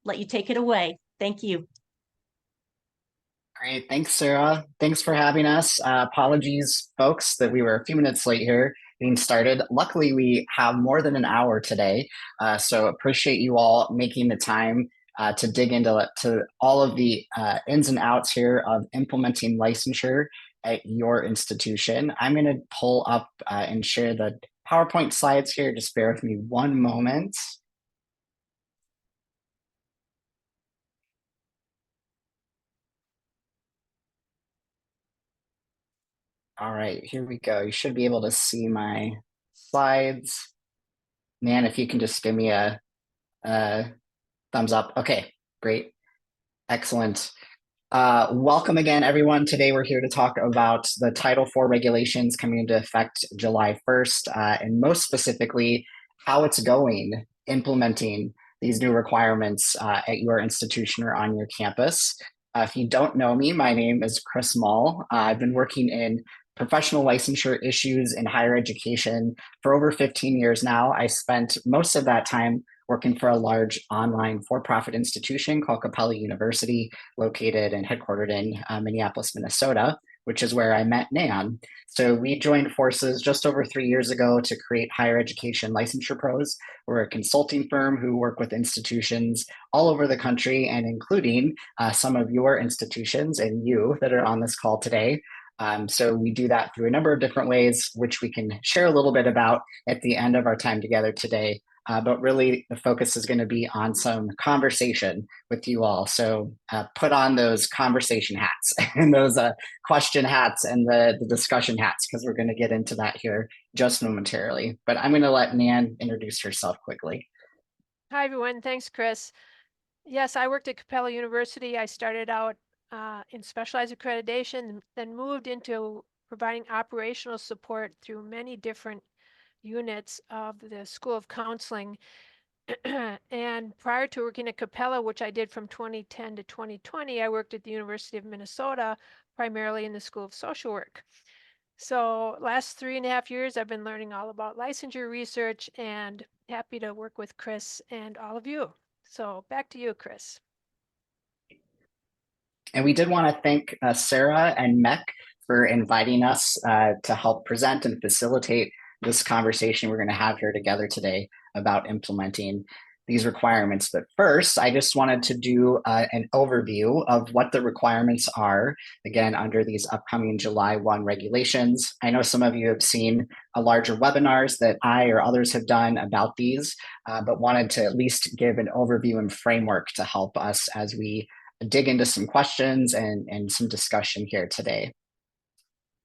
let you take it away. Thank you. Great. Thanks, Sarah. Thanks for having us. Apologies, folks, that we were a few minutes late here getting started. Luckily, we have more than an hour today, so appreciate you all making the time to dig into all of the ins and outs here of implementing licensure at your institution. I'm going to pull up and share the PowerPoint slides here. Just bear with me one moment. All right, here we go. You should be able to see my slides. Man, if you can just give me a thumbs up. Okay, great. Excellent. Welcome again, everyone. Today we're here to talk about the Title IV regulations coming into effect July 1st, and most specifically, how it's going implementing these new requirements at your institution or on your campus. If you don't know me, my name is Chris Mall. I've been working in professional licensure issues in higher education for over 15 years now. I spent most of that time working for a large online for-profit institution called Capella University, located and headquartered in Minneapolis, Minnesota, which is where I met Nan. So we joined forces just over 3 years ago to create Higher Education Licensure Pros. We're a consulting firm who work with institutions all over the country and including some of your institutions and you that are on this call today. So we do that through a number of different ways, which we can share a little bit about at the end of our time together today. But really, the focus is going to be on some conversation with you all. So put on those conversation hats and those question hats and the discussion hats, because we're going to get into that here just momentarily. But I'm going to let Nan introduce herself quickly. Hi, everyone. Thanks, Chris. Yes, I worked at Capella University. I started out in specialized accreditation, then moved into providing operational support through many different units of the School of Counseling. And prior to working at Capella, which I did from 2010 to 2020, I worked at the University of Minnesota, primarily in the School of Social Work. So last 3.5 years, I've been learning all about licensure research and happy to work with Chris and all of you. So back to you, Chris. And we did want to thank Sarah and MHEC for inviting us to help present and facilitate this conversation we're going to have here together today about implementing these requirements. But first, I just wanted to do an overview of what the requirements are, again, under these upcoming July 1 regulations. I know some of you have seen a larger webinars that I or others have done about these, but wanted to at least give an overview and framework to help us as we dig into some questions and some discussion here today.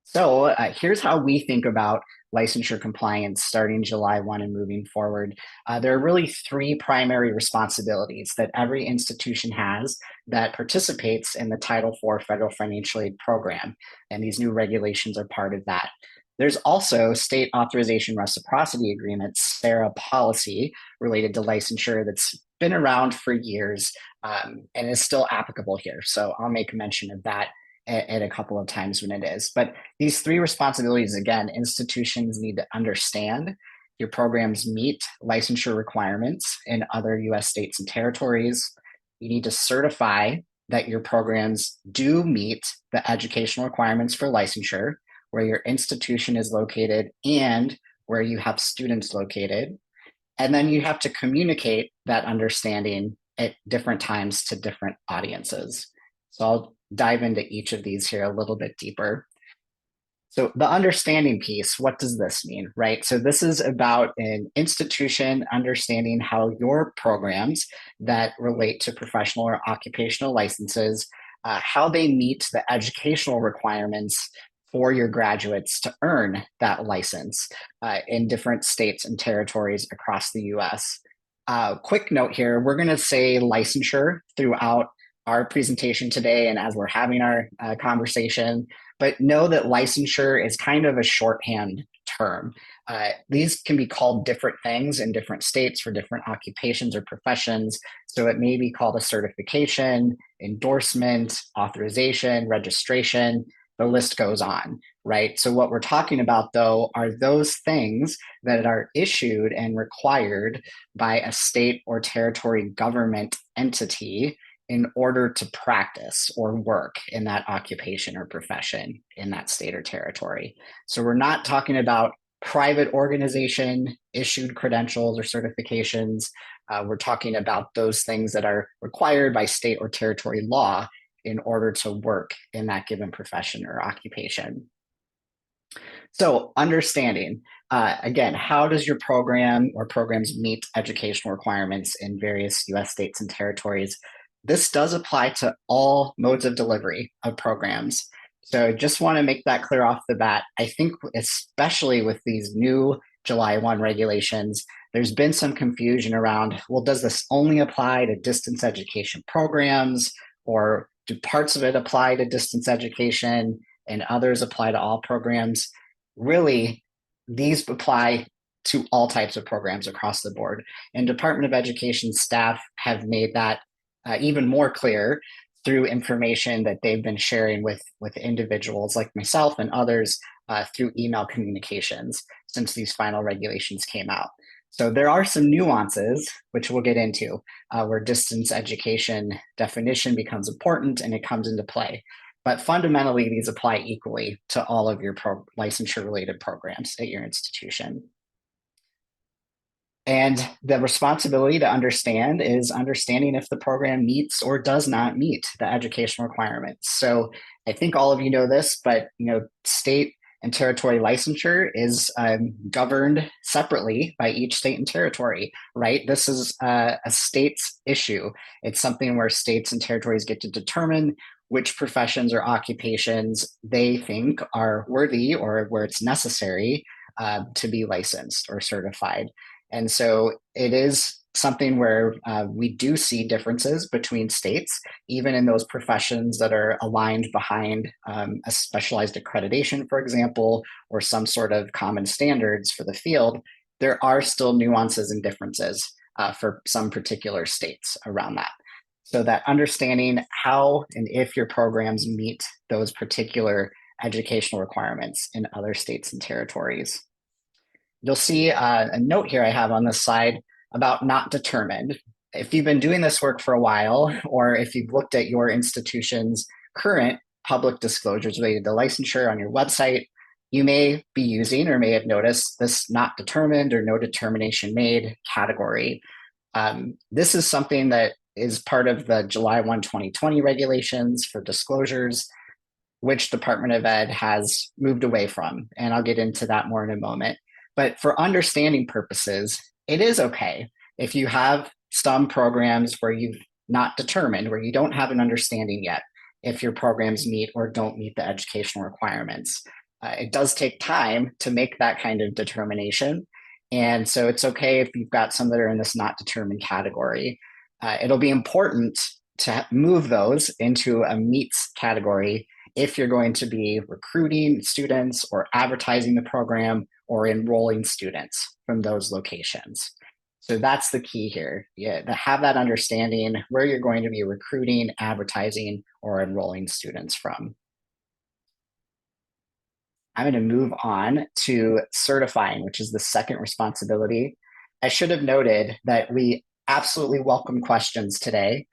So here's how we think about licensure compliance starting July 1 and moving forward. There are really 3 primary responsibilities that every institution has that participates in the Title IV Federal Financial Aid Program, and these new regulations are part of that. There's also state authorization reciprocity agreements, SARA policy related to licensure that's been around for years and is still applicable here. So I'll make mention of that at a couple of times when it is. But these 3 responsibilities, again, institutions need to understand your programs meet licensure requirements in other US states and territories. You need to certify that your programs do meet the educational requirements for licensure, where your institution is located and where you have students located. And then you have to communicate that understanding at different times to different audiences. So I'll dive into each of these here a little bit deeper. So the understanding piece, what does this mean, right? So this is about an institution understanding how your programs that relate to professional or occupational licenses, how they meet the educational requirements for your graduates to earn that license in different states and territories across the US. Quick note here, we're going to say licensure throughout our presentation today and as we're having our conversation, but know that licensure is kind of a shorthand term. These can be called different things in different states for different occupations or professions. So it may be called a certification, endorsement, authorization, registration. The list goes on. right? So what we're talking about, though, are those things that are issued and required by a state or territory government entity in order to practice or work in that occupation or profession in that state or territory. So we're not talking about private organization issued credentials or certifications. We're talking about those things that are required by state or territory law in order to work in that given profession or occupation. So understanding, again, how does your program or programs meet educational requirements in various US states and territories? This does apply to all modes of delivery of programs. So I just want to make that clear off the bat. I think especially with these new July 1 regulations, there's been some confusion around, well, does this only apply to distance education programs, or do parts of it apply to distance education and others apply to all programs? Really, these apply to all types of programs across the board. And Department of Education staff have made that even more clear through information that they've been sharing with individuals like myself and others through email communications since these final regulations came out. So there are some nuances, which we'll get into, where distance education definition becomes important and it comes into play. But fundamentally, these apply equally to all of your licensure-related programs at your institution. And the responsibility to understand is understanding if the program meets or does not meet the educational requirements. So I think all of you know this, but state and territory licensure is governed separately by each state and territory, right? This is a state's issue. It's something where states and territories get to determine which professions or occupations they think are worthy or where it's necessary to be licensed or certified. And so it is something where we do see differences between states, even in those professions that are aligned behind a specialized accreditation, for example, or some sort of common standards for the field. There are still nuances and differences for some particular states around that. So that understanding how and if your programs meet those particular educational requirements in other states and territories. You'll see a note here I have on this slide about not determined. If you've been doing this work for a while, or if you've looked at your institution's current public disclosures related to licensure on your website, you may be using or may have noticed this not determined or no determination made category. This is something that is part of the July 1, 2020 regulations for disclosures, which Department of Ed has moved away from. And I'll get into that more in a moment. But for understanding purposes, it is okay if you have some programs where you've not determined, where you don't have an understanding yet if your programs meet or don't meet the educational requirements. It does take time to make that kind of determination. And so it's okay if you've got some that are in this not determined category. It'll be important to move those into a meets category if you're going to be recruiting students or advertising the program or enrolling students from those locations. So that's the key here. To have that understanding where you're going to be recruiting, advertising, or enrolling students from. I'm going to move on to certifying, which is the second responsibility. I should have noted that we absolutely welcome questions today.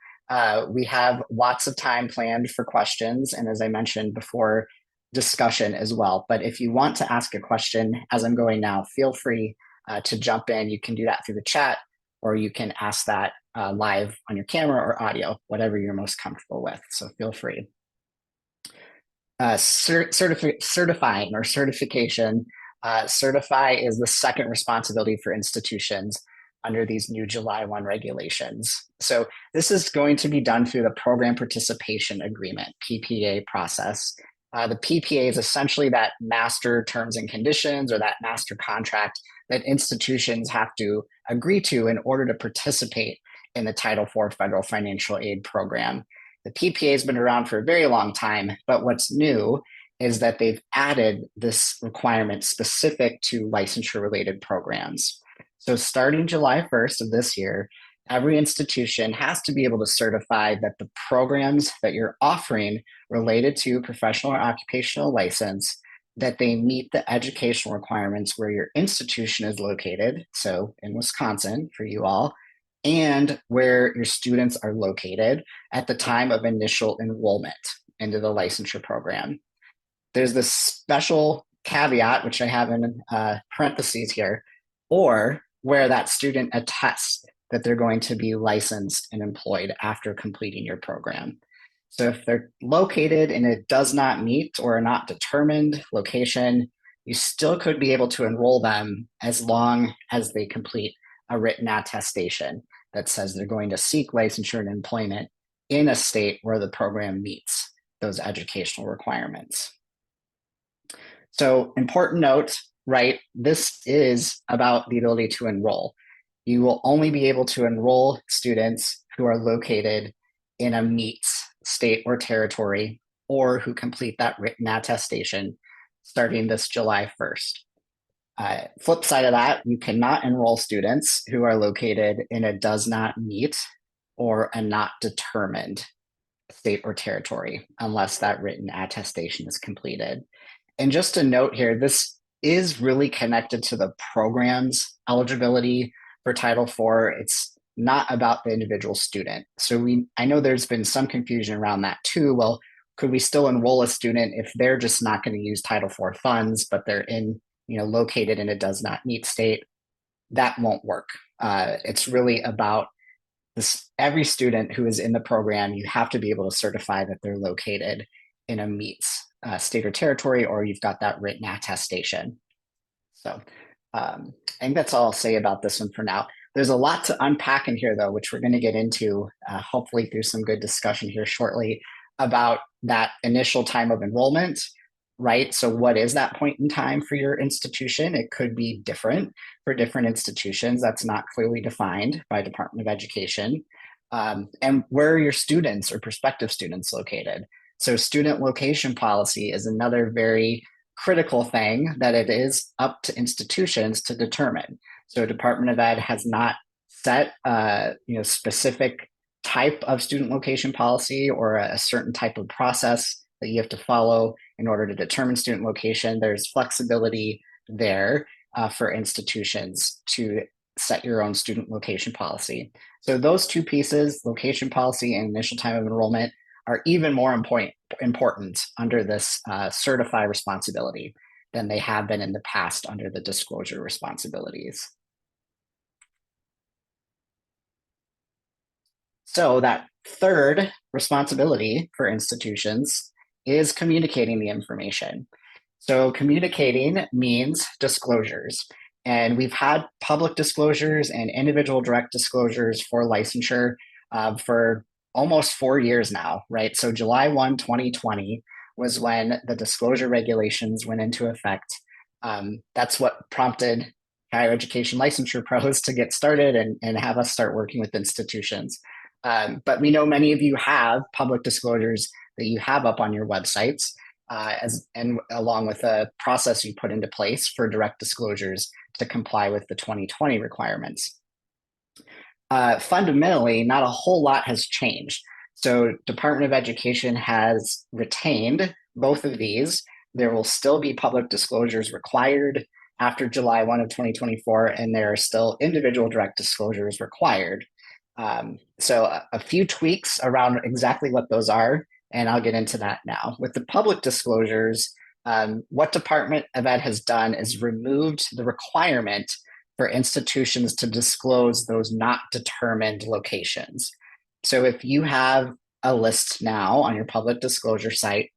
We have lots of time planned for questions, and as I mentioned before, discussion as well. But if you want to ask a question as I'm going now, feel free to jump in. You can do that through the chat, or you can ask that live on your camera or audio, whatever you're most comfortable with. So feel free. Certifying or certification. Certify is the second responsibility for institutions under these new July 1 regulations. So this is going to be done through the Program Participation Agreement, PPA process. The PPA is essentially that master terms and conditions or that master contract that institutions have to agree to in order to participate in the Title IV federal financial aid program. The PPA has been around for a very long time, but what's new is that they've added this requirement specific to licensure-related programs. So starting July 1st of this year, every institution has to be able to certify that the programs that you're offering related to professional or occupational license that they meet the educational requirements where your institution is located, so in Wisconsin for you all, and where your students are located at the time of initial enrollment into the licensure program. There's this special caveat, which I have in parentheses here, or where that student attests that they're going to be licensed and employed after completing your program. So if they're located in a does not meet or not determined location, you still could be able to enroll them as long as they complete a written attestation that says they're going to seek licensure and employment in a state where the program meets those educational requirements. So important note, right? This is about the ability to enroll. You will only be able to enroll students who are located in a meets state or territory, or who complete that written attestation starting this July 1st. Flip side of that, you cannot enroll students who are located in a does not meet or a not determined state or territory unless that written attestation is completed. And just a note here, this is really connected to the program's eligibility for Title IV. It's not about the individual student. So I know there's been some confusion around that too. Well, could we still enroll a student if they're just not going to use Title IV funds, but they're located in a does not meet state? That won't work. It's really about this. Every student who is in the program, you have to be able to certify that they're located in a meets state or territory, or you've got that written attestation. So I think that's all I'll say about this one for now. There's a lot to unpack in here, though, which we're going to get into hopefully through some good discussion here shortly about that initial time of enrollment, right? So what is that point in time for your institution? It could be different for different institutions. That's not clearly defined by Department of Education. And where are your students or prospective students located? So student location policy is another very critical thing that it is up to institutions to determine. So Department of Ed has not set specific type of student location policy or a certain type of process that you have to follow in order to determine student location. There's flexibility there for institutions to set your own student location policy. So those two pieces, location policy and initial time of enrollment, are even more important under this certify responsibility than they have been in the past under the disclosure responsibilities. So that third responsibility for institutions is communicating the information. So communicating means disclosures. And we've had public disclosures and individual direct disclosures for licensure for almost 4 years now, right? So July 1, 2020 was when the disclosure regulations went into effect. That's what prompted Higher Education Licensure Pros to get started and have us start working with institutions. But we know many of you have public disclosures that you have up on your websites, and along with a process you put into place for direct disclosures to comply with the 2020 requirements. Fundamentally, not a whole lot has changed. So Department of Education has retained both of these. There will still be public disclosures required after July 1 of 2024, and there are still individual direct disclosures required. So a few tweaks around exactly what those are, and I'll get into that now. With the public disclosures, what Department of Ed has done is removed the requirement for institutions to disclose those not determined locations. So if you have a list now on your public disclosure site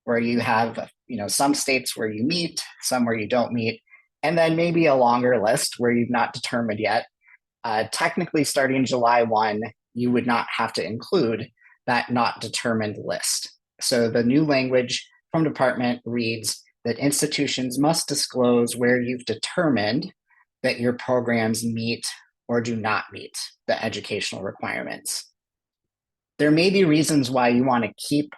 where you have, some states where you meet, some where you don't meet, and then maybe a longer list where you've not determined yet, technically starting July 1, you would not have to include that not determined list. So the new language from department reads that institutions must disclose where you've determined that your programs meet or do not meet the educational requirements. There may be reasons why you want to keep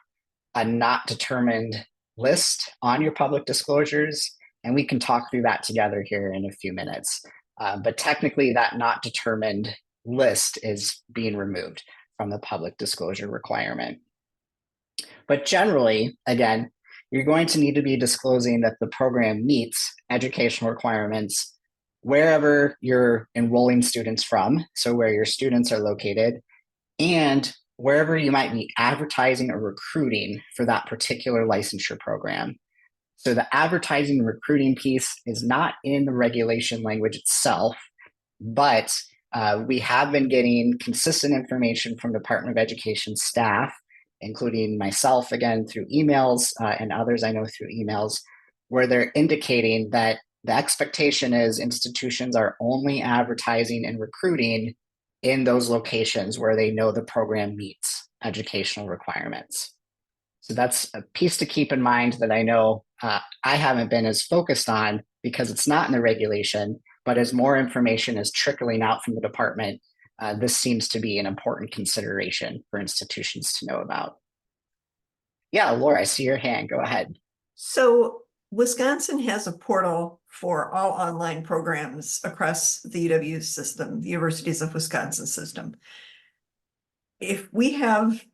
a not determined list on your public disclosures, and we can talk through that together here in a few minutes. But technically, that not determined list is being removed from the public disclosure requirement. But generally, again, you're going to need to be disclosing that the program meets educational requirements wherever you're enrolling students from, so where your students are located, and wherever you might be advertising or recruiting for that particular licensure program. So the advertising and recruiting piece is not in the regulation language itself, but we have been getting consistent information from Department of Education staff, including myself, again, through emails and others I know through emails, where they're indicating that the expectation is institutions are only advertising and recruiting in those locations where they know the program meets educational requirements. So that's a piece to keep in mind that I know I haven't been as focused on because it's not in the regulation, but as more information is trickling out from the department, this seems to be an important consideration for institutions to know about. Yeah, Laura, I see your hand. Go ahead. So Wisconsin has a portal for all online programs across the UW system, the Universities of Wisconsin system. If we have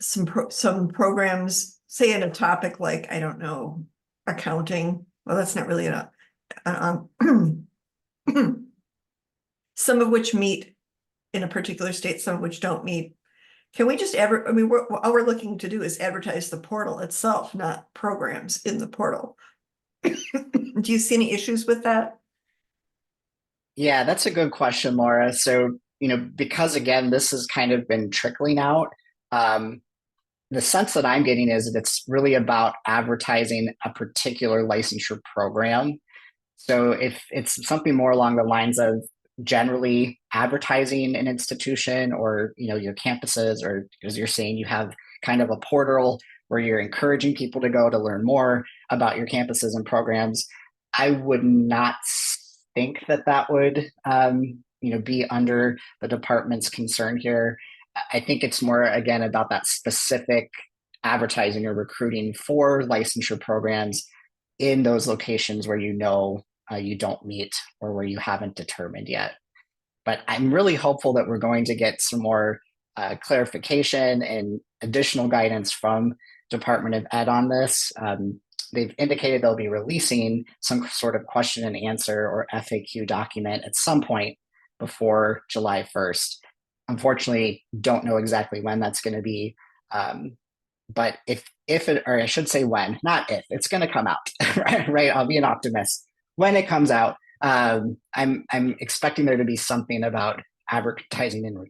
some programs, say in a topic like, I don't know, accounting, well, that's not really some of which meet in a particular state, some of which don't meet. Can we just all we're looking to do is advertise the portal itself, not programs in the portal. Do you see any issues with that? Yeah, that's a good question, Laura. So, because again, this has kind of been trickling out, the sense that I'm getting is that it's really about advertising a particular licensure program. So if it's something more along the lines of generally advertising an institution or your campuses, or as you're saying, you have kind of a portal where you're encouraging people to go to learn more about your campuses and programs, I would not think that would be under the department's concern here. I think it's more, again, about that specific advertising or recruiting for licensure programs in those locations where you don't meet or where you haven't determined yet. But I'm really hopeful that we're going to get some more clarification and additional guidance from Department of Ed on this. They've indicated they'll be releasing some sort of question and answer or FAQ document at some point before July 1st. Unfortunately, don't know exactly when that's going to be. But if it, or I should say when, not if, it's going to come out, right? I'll be an optimist. When it comes out, I'm expecting there to be something about advertising and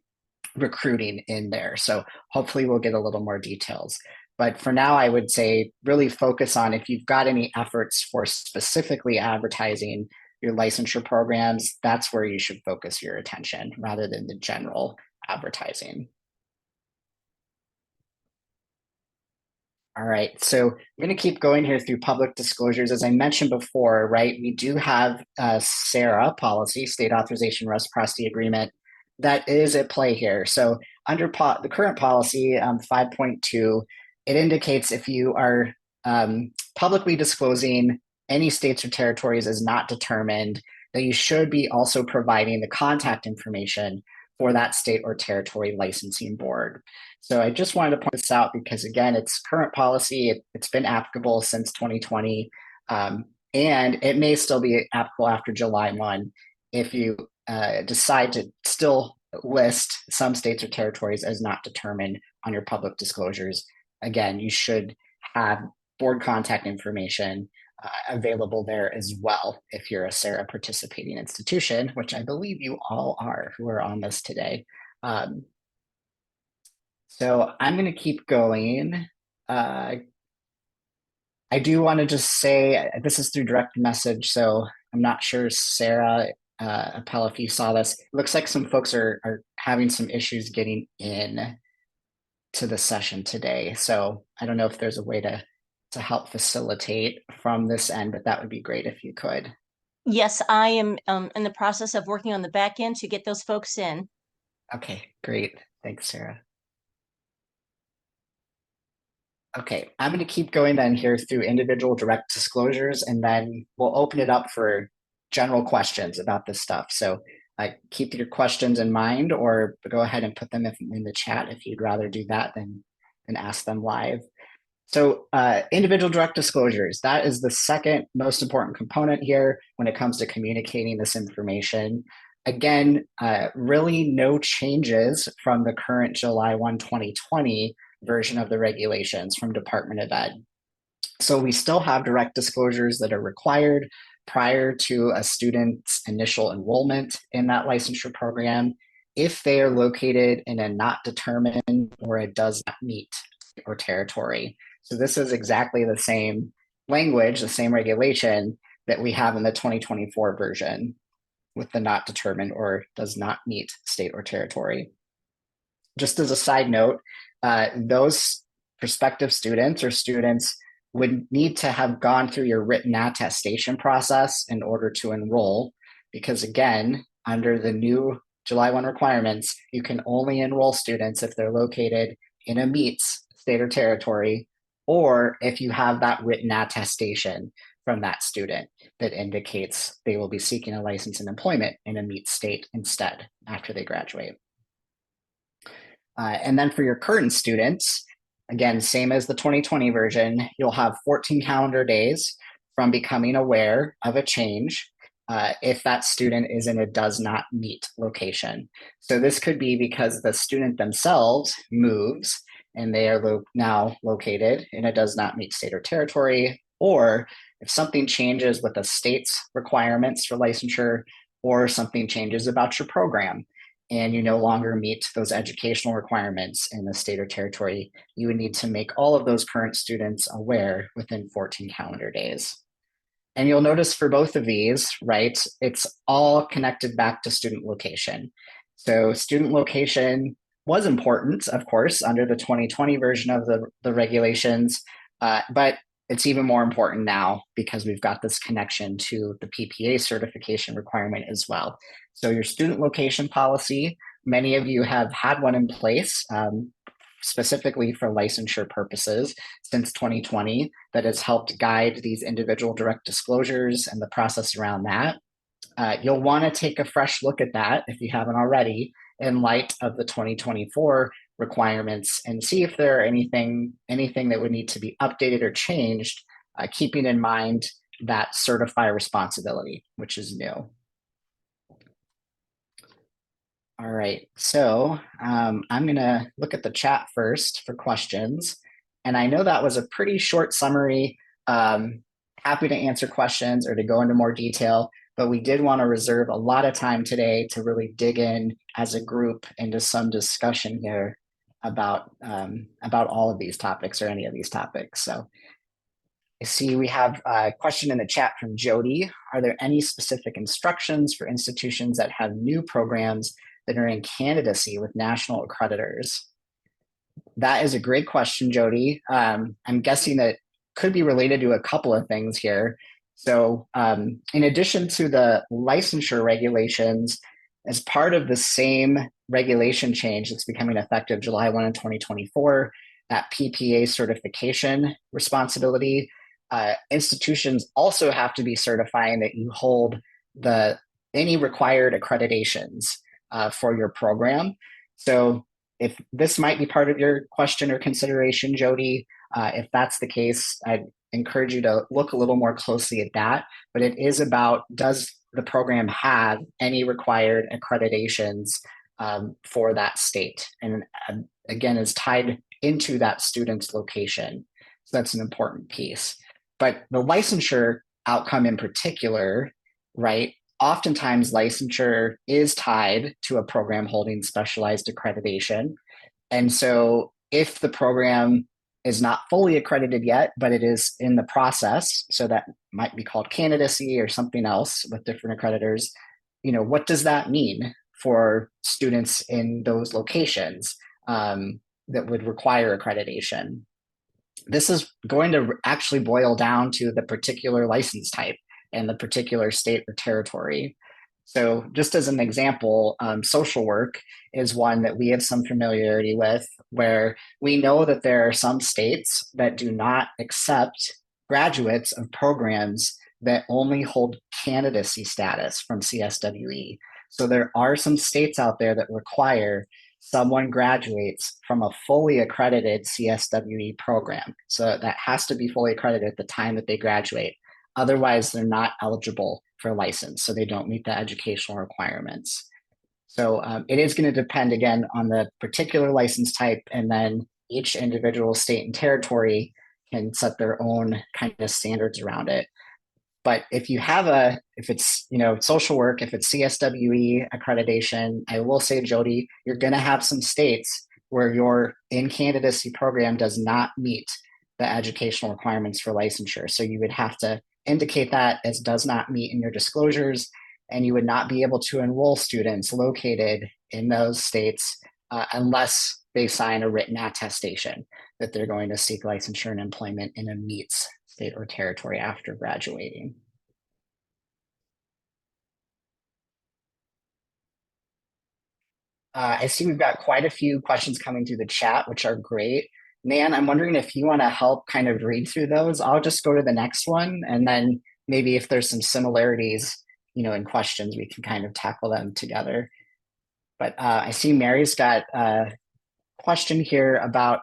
recruiting in there. So hopefully we'll get a little more details. But for now, I would say really focus on if you've got any efforts for specifically advertising your licensure programs, that's where you should focus your attention rather than the general advertising. All right, so we're going to keep going here through public disclosures. As I mentioned before, right, we do have a SARA policy, State Authorization Reciprocity Agreement, that is at play here. So under the current policy, 5.2, it indicates if you are publicly disclosing any states or territories as not determined, that you should be also providing the contact information for that state or territory licensing board. So I just wanted to point this out because, again, it's current policy. It's been applicable since 2020, and it may still be applicable after July 1 if you decide to still list some states or territories as not determined on your public disclosures. Again, you should have board contact information available there as well if you're a SARA participating institution, which I believe you all are who are on this today. So I'm going to keep going. I do want to just say this is through direct message, so I'm not sure, Sarah, Appel, if you saw this. It looks like some folks are having some issues getting in to the session today. So I don't know if there's a way to help facilitate from this end, but that would be great if you could. Yes, I am in the process of working on the back end to get those folks in. Okay, great. Thanks, Sarah. Okay, I'm going to keep going then here through individual direct disclosures, and then we'll open it up for general questions about this stuff. So keep your questions in mind, or go ahead and put them in the chat if you'd rather do that than ask them live. So individual direct disclosures, that is the second most important component here when it comes to communicating this information. Again, really no changes from the current July 1, 2020 version of the regulations from Department of Ed. So we still have direct disclosures that are required prior to a student's initial enrollment in that licensure program if they are located in a not determined or a does not meet or territory. So this is exactly the same language, the same regulation that we have in the 2024 version with the not determined or does not meet state or territory. Just as a side note, those prospective students or students would need to have gone through your written attestation process in order to enroll, because again, under the new July 1 requirements, you can only enroll students if they're located in a meets state or territory, or if you have that written attestation from that student that indicates they will be seeking a license in employment in a meet state instead after they graduate. And then for your current students, again, same as the 2020 version, you'll have 14 calendar days from becoming aware of a change if that student is in a does not meet location. So this could be because the student themselves moves and they are now located in a does not meet state or territory, or if something changes with the state's requirements for licensure, or something changes about your program and you no longer meet those educational requirements in the state or territory, you would need to make all of those current students aware within 14 calendar days. And you'll notice for both of these, right, it's all connected back to student location. So student location was important, of course, under the 2020 version of the regulations, but it's even more important now because we've got this connection to the PPA certification requirement as well. So your student location policy, many of you have had one in place specifically for licensure purposes since 2020 that has helped guide these individual direct disclosures and the process around that. You'll want to take a fresh look at that if you haven't already in light of the 2024 requirements and see if there are anything that would need to be updated or changed, keeping in mind that certify responsibility, which is new. All right, so I'm going to look at the chat first for questions. And I know that was a pretty short summary. Happy to answer questions or to go into more detail, but we did want to reserve a lot of time today to really dig in as a group into some discussion here about all of these topics or any of these topics. So I see we have a question in the chat from Jody. Are there any specific instructions for institutions that have new programs that are in candidacy with national accreditors? That is a great question, Jody. I'm guessing that could be related to a couple of things here. So in addition to the licensure regulations, as part of the same regulation change that's becoming effective July 1 in 2024, that PPA certification responsibility, institutions also have to be certifying that you hold any required accreditations for your program. So if this might be part of your question or consideration, Jody, if that's the case, I'd encourage you to look a little more closely at that. But it is about, does the program have any required accreditations for that state? And again, is tied into that student's location. So that's an important piece. But the licensure outcome in particular, right? Oftentimes licensure is tied to a program holding specialized accreditation. And so if the program is not fully accredited yet, but it is in the process, so that might be called candidacy or something else with different accreditors, what does that mean for students in those locations that would require accreditation? This is going to actually boil down to the particular license type and the particular state or territory. So just as an example, social work is one that we have some familiarity with, where we know that there are some states that do not accept graduates of programs that only hold candidacy status from CSWE. So there are some states out there that require someone graduates from a fully accredited CSWE program. So that has to be fully accredited at the time that they graduate. Otherwise, they're not eligible for a license, so they don't meet the educational requirements. So it is going to depend, again, on the particular license type, and then each individual state and territory can set their own kind of standards around it. But if you have if it's, social work, if it's CSWE accreditation, I will say, Jody, you're going to have some states where your in-candidacy program does not meet the educational requirements for licensure. So you would have to indicate that as does not meet in your disclosures, and you would not be able to enroll students located in those states unless they sign a written attestation that they're going to seek licensure and employment in a meets state or territory after graduating. I see we've got quite a few questions coming through the chat, which are great. Nan, I'm wondering if you want to help kind of read through those. I'll just go to the next one, and then maybe if there's some similarities, in questions, we can kind of tackle them together. But I see Mary's got a question here about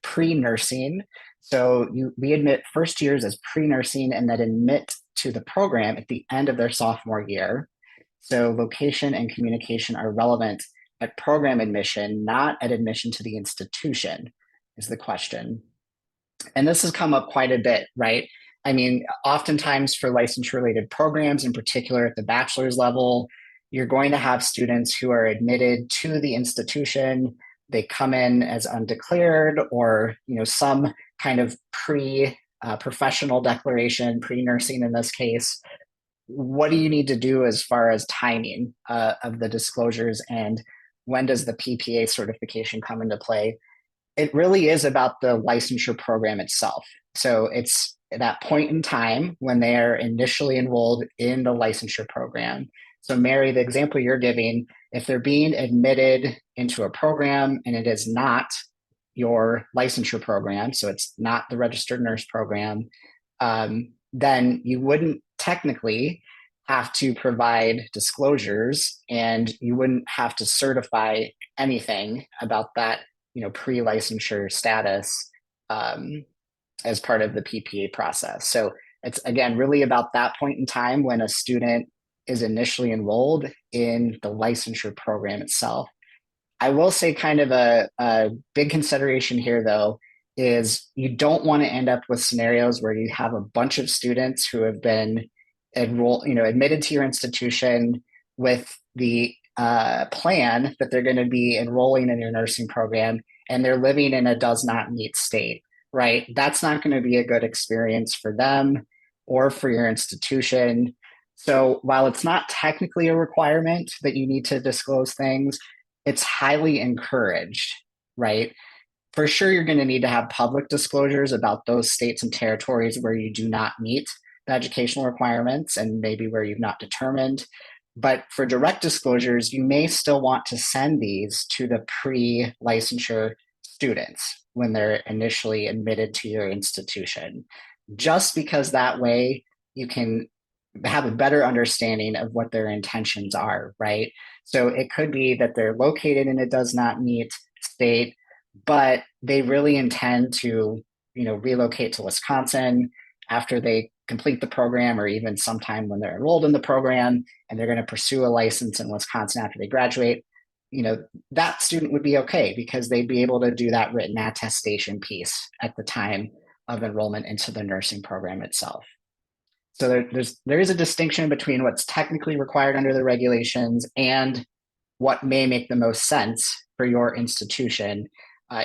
pre-nursing. So we admit first years as pre-nursing and then admit to the program at the end of their sophomore year. So location and communication are relevant at program admission, not at admission to the institution, is the question. And this has come up quite a bit, right? I mean, oftentimes for licensure-related programs, in particular at the bachelor's level, you're going to have students who are admitted to the institution. They come in as undeclared, or some kind of pre-professional declaration, pre-nursing in this case. What do you need to do as far as timing of the disclosures, and when does the PPA certification come into play? It really is about the licensure program itself. So it's that point in time when they are initially enrolled in the licensure program. So Mary, the example you're giving, if they're being admitted into a program and it is not your licensure program, so it's not the registered nurse program, then you wouldn't technically have to provide disclosures, and you wouldn't have to certify anything about that pre-licensure status as part of the PPA process. So it's, again, really about that point in time when a student is initially enrolled in the licensure program itself. I will say kind of a big consideration here, though, is you don't want to end up with scenarios where you have a bunch of students who have been admitted to your institution with the plan that they're going to be enrolling in your nursing program, and they're living in a does not meet state, right? That's not going to be a good experience for them or for your institution. So while it's not technically a requirement that you need to disclose things, it's highly encouraged, right? For sure, you're going to need to have public disclosures about those states and territories where you do not meet the educational requirements and maybe where you've not determined. But for direct disclosures, you may still want to send these to the pre-licensure students when they're initially admitted to your institution, just because that way you can have a better understanding of what their intentions are, right? So it could be that they're located in a does not meet state, but they really intend to, relocate to Wisconsin after they complete the program, or even sometime when they're enrolled in the program, and they're going to pursue a license in Wisconsin after they graduate. That student would be okay because they'd be able to do that written attestation piece at the time of enrollment into the nursing program itself. So there is a distinction between what's technically required under the regulations and what may make the most sense for your institution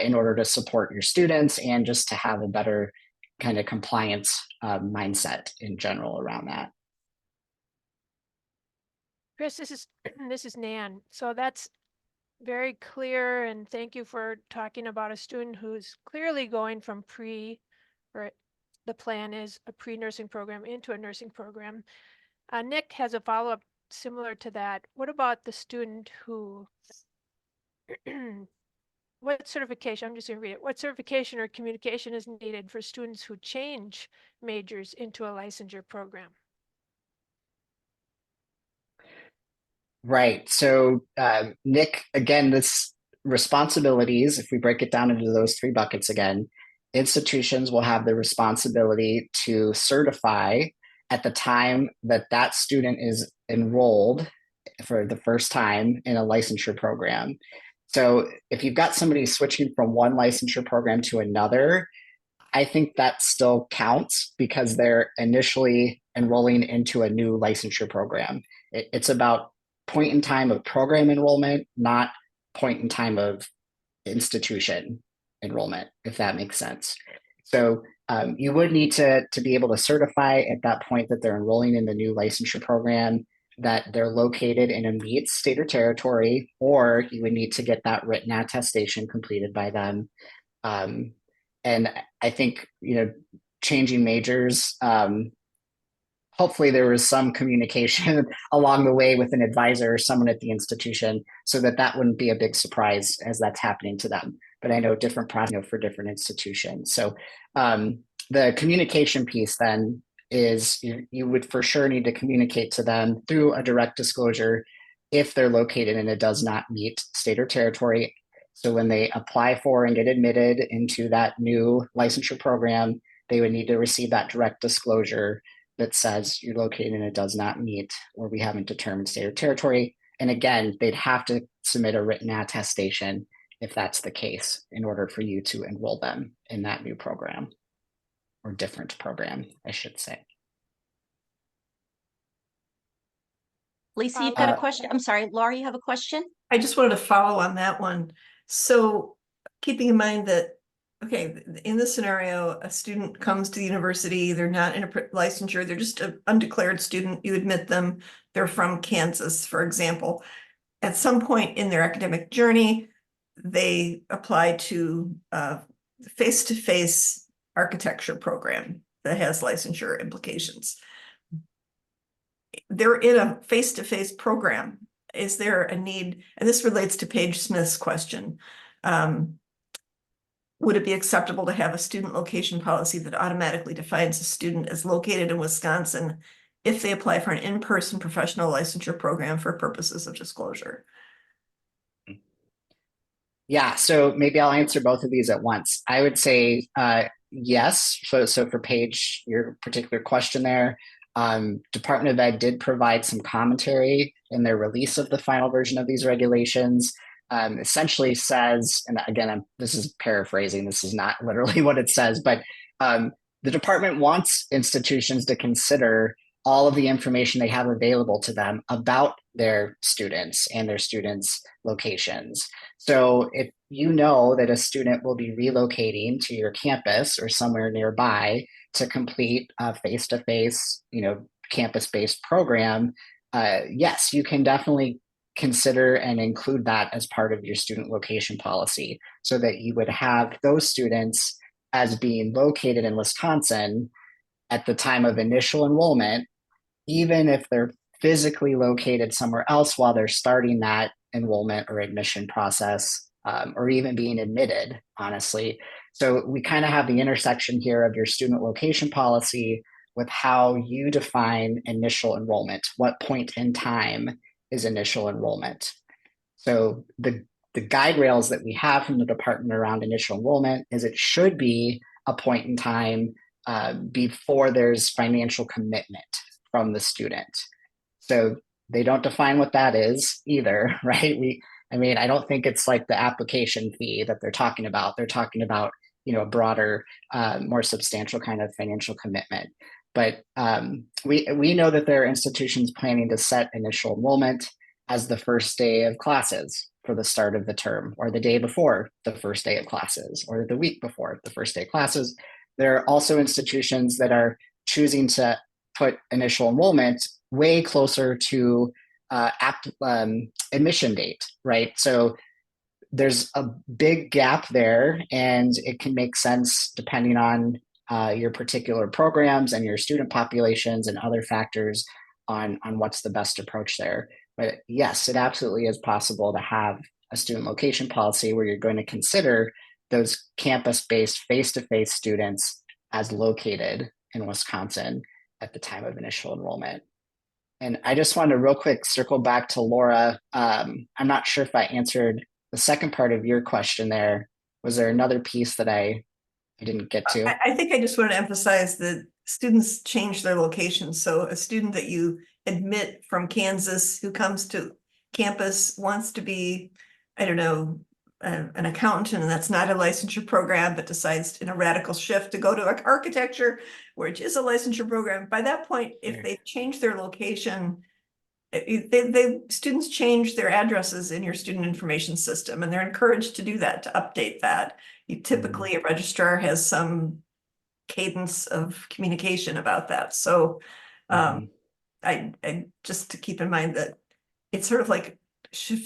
in order to support your students and just to have a better kind of compliance mindset in general around that. Chris, this is Nan. So that's very clear, and thank you for talking about a student who's clearly going from or the plan is a pre-nursing program into a nursing program. Nick has a follow-up similar to that. What about the student who, what certification, I'm just going to read it. What certification or communication is needed for students who change majors into a licensure program? Right. So, Nick, again, this responsibilities, if we break it down into those three buckets again, institutions will have the responsibility to certify at the time that that student is enrolled for the first time in a licensure program. So, if you've got somebody switching from one licensure program to another, I think that still counts because they're initially enrolling into a new licensure program. It's about point in time of program enrollment, not point in time of institution enrollment, if that makes sense. So you would need to be able to certify at that point that they're enrolling in the new licensure program, that they're located in a MEET state or territory, or you would need to get that written attestation completed by them. Um, and I think, changing majors, hopefully there was some communication along the way with an advisor or someone at the institution so that that wouldn't be a big surprise as that's happening to them. But I know different process for different institutions. So the communication piece then is you would for sure need to communicate to them through a direct disclosure if they're located and it does not meet state or territory. So when they apply for and get admitted into that new licensure program, they would need to receive that direct disclosure that says you're located and it does not meet, or we haven't determined state or territory. And again, they'd have to submit a written attestation if that's the case in order for you to enroll them in that new program or different program, I should say. Lisa, you've got a question? I'm sorry, Laura, you have a question? I just wanted to follow on that one. So keeping in mind that, okay, in this scenario, a student comes to the university, they're not in a licensure, they're just an undeclared student, you admit them, they're from Kansas, for example. At some point in their academic journey, they apply to a face-to-face architecture program that has licensure implications. They're in a face-to-face program. Is there a need, and this relates to Paige Smith's question, would it be acceptable to have a student location policy that automatically defines a student as located in Wisconsin if they apply for an in-person professional licensure program for purposes of disclosure? Yeah, so maybe I'll answer both of these at once. I would say yes. So for Paige, your particular question there, Department of Ed did provide some commentary in their release of the final version of these regulations. Essentially says, and again, this is paraphrasing, this is not literally what it says, but the department wants institutions to consider all of the information they have available to them about their students and their students' locations. So if you know that a student will be relocating to your campus or somewhere nearby to complete a face-to-face, campus-based program, yes, you can definitely consider and include that as part of your student location policy so that you would have those students as being located in Wisconsin at the time of initial enrollment, even if they're physically located somewhere else while they're starting that enrollment or admission process, or even being admitted, honestly. So we kind of have the intersection here of your student location policy with how you define initial enrollment. What point in time is initial enrollment? So the guide rails that we have from the department around initial enrollment is it should be a point in time before there's financial commitment from the student. So they don't define what that is either, right? I don't think it's like the application fee that they're talking about. They're talking about, a broader, more substantial kind of financial commitment. But we know that there are institutions planning to set initial enrollment as the first day of classes for the start of the term, or the day before the first day of classes, or the week before the first day of classes. There are also institutions that are choosing to put initial enrollment way closer to admission date, right? So there's a big gap there, and it can make sense depending on your particular programs and your student populations and other factors on what's the best approach there. But yes, it absolutely is possible to have a student location policy where you're going to consider those campus-based face-to-face students as located in Wisconsin at the time of initial enrollment. And I just wanted to real quick circle back to Laura. I'm not sure if I answered the second part of your question there. Was there another piece that I didn't get to? I think I just want to emphasize that students change their location. So a student that you admit from Kansas who comes to campus wants to be, I don't know, an accountant, and that's not a licensure program, but decides in a radical shift to go to architecture, which is a licensure program. By that point, if they change their location, students change their addresses in your student information system, and they're encouraged to do that, to update that. Typically, a registrar has some cadence of communication about that. So I just to keep in mind that it's sort of like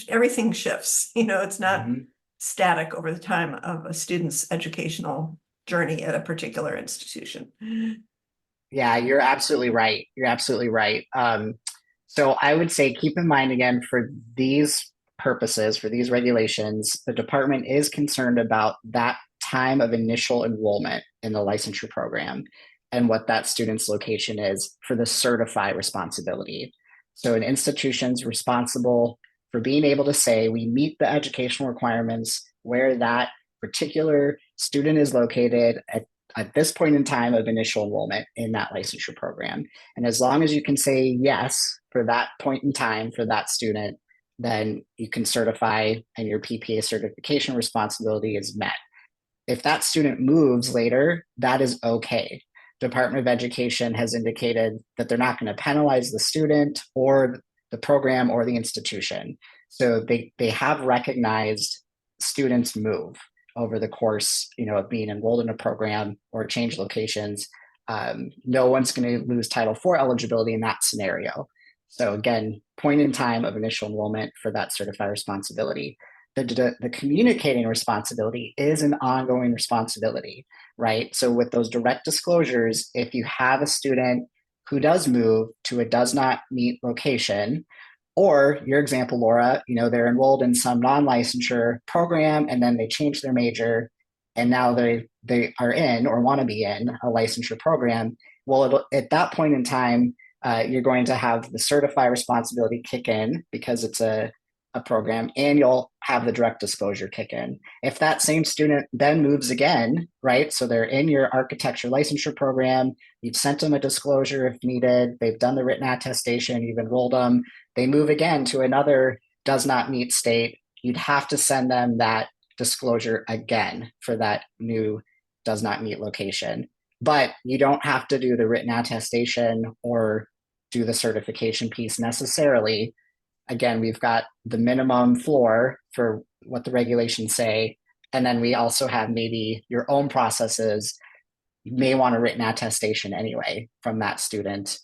everything shifts, it's not static over the time of a student's educational journey at a particular institution. Yeah, you're absolutely right. You're absolutely right. So I would say keep in mind again, for these purposes, for these regulations, the department is concerned about that time of initial enrollment in the licensure program and what that student's location is for the certified responsibility. So an institution's responsible for being able to say we meet the educational requirements where that particular student is located at this point in time of initial enrollment in that licensure program. And as long as you can say yes for that point in time for that student, then you can certify and your PPA certification responsibility is met. If that student moves later, that is okay. Department of Education has indicated that they're not going to penalize the student or the program or the institution. So they have recognized students move over the course, of being enrolled in a program or change locations. No one's going to lose Title IV eligibility in that scenario. So again, point in time of initial enrollment for that certified responsibility. The communicating responsibility is an ongoing responsibility, right? So with those direct disclosures, if you have a student who does move to a does not meet location, or your example, Laura, they're enrolled in some non-licensure program and then they change their major and now they are in or want to be in a licensure program. Well, at that point in time, you're going to have the certified responsibility kick in because it's a program, and you'll have the direct disclosure kick in. If that same student then moves again, right? So they're in your architecture licensure program, you've sent them a disclosure if needed, they've done the written attestation, you've enrolled them, they move again to another does not meet state, you'd have to send them that disclosure again for that new does not meet location. But you don't have to do the written attestation or do the certification piece necessarily. Again, we've got the minimum floor for what the regulations say. And then we also have maybe your own processes. You may want a written attestation anyway from that student,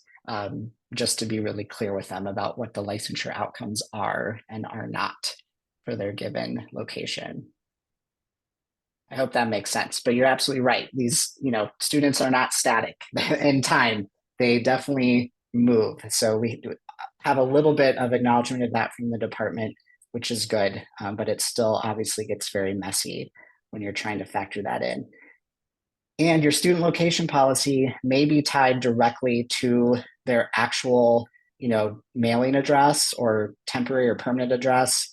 just to be really clear with them about what the licensure outcomes are and are not for their given location. I hope that makes sense, but you're absolutely right. These, students are not static in time. They definitely move. So we have a little bit of acknowledgement of that from the department, which is good, but it still obviously gets very messy when you're trying to factor that in. And your student location policy may be tied directly to their actual, mailing address or temporary or permanent address.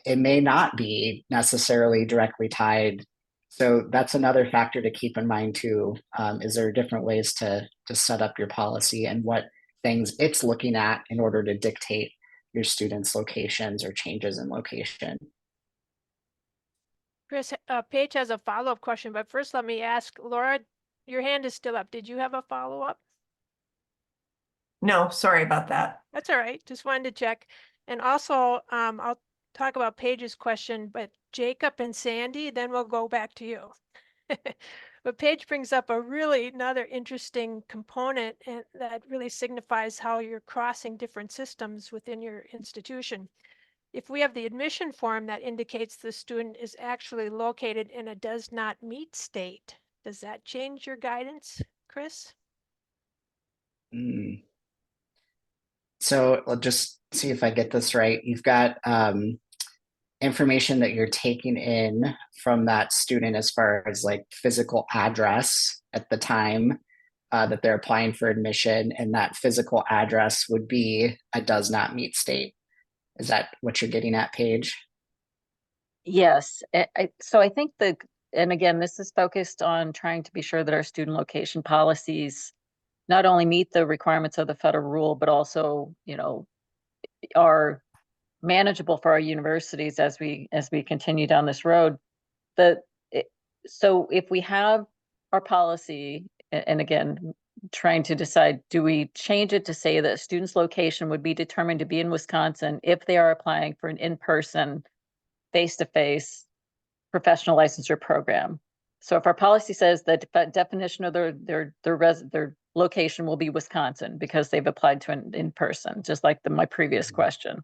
It may not be necessarily directly tied. So that's another factor to keep in mind too. Is there different ways to set up your policy and what things it's looking at in order to dictate your students' locations or changes in location? Chris, Paige has a follow-up question, but first let me ask, Laura, your hand is still up. Did you have a follow-up? No, sorry about that. That's all right. Just wanted to check. And also, I'll talk about Paige's question, but Jacob and Sandy, then we'll go back to you. But Paige brings up another interesting component, and that really signifies how you're crossing different systems within your institution. If we have the admission form that indicates the student is actually located in a does not meet state, does that change your guidance, Chris? So I'll just see if I get this right. You've got information that you're taking in from that student as far as like physical address at the time that they're applying for admission, and that physical address would be a does not meet state. Is that what you're getting at, Paige? Yes, so I think and again, this is focused on trying to be sure that our student location policies not only meet the requirements of the federal rule, but also, are manageable for our universities as we continue down this road. So if we have our policy, and again, trying to decide, do we change it to say that a student's location would be determined to be in Wisconsin if they are applying for an in-person, face-to-face professional licensure program? So if our policy says that definition of their location will be Wisconsin because they've applied to an in-person, just like my previous question.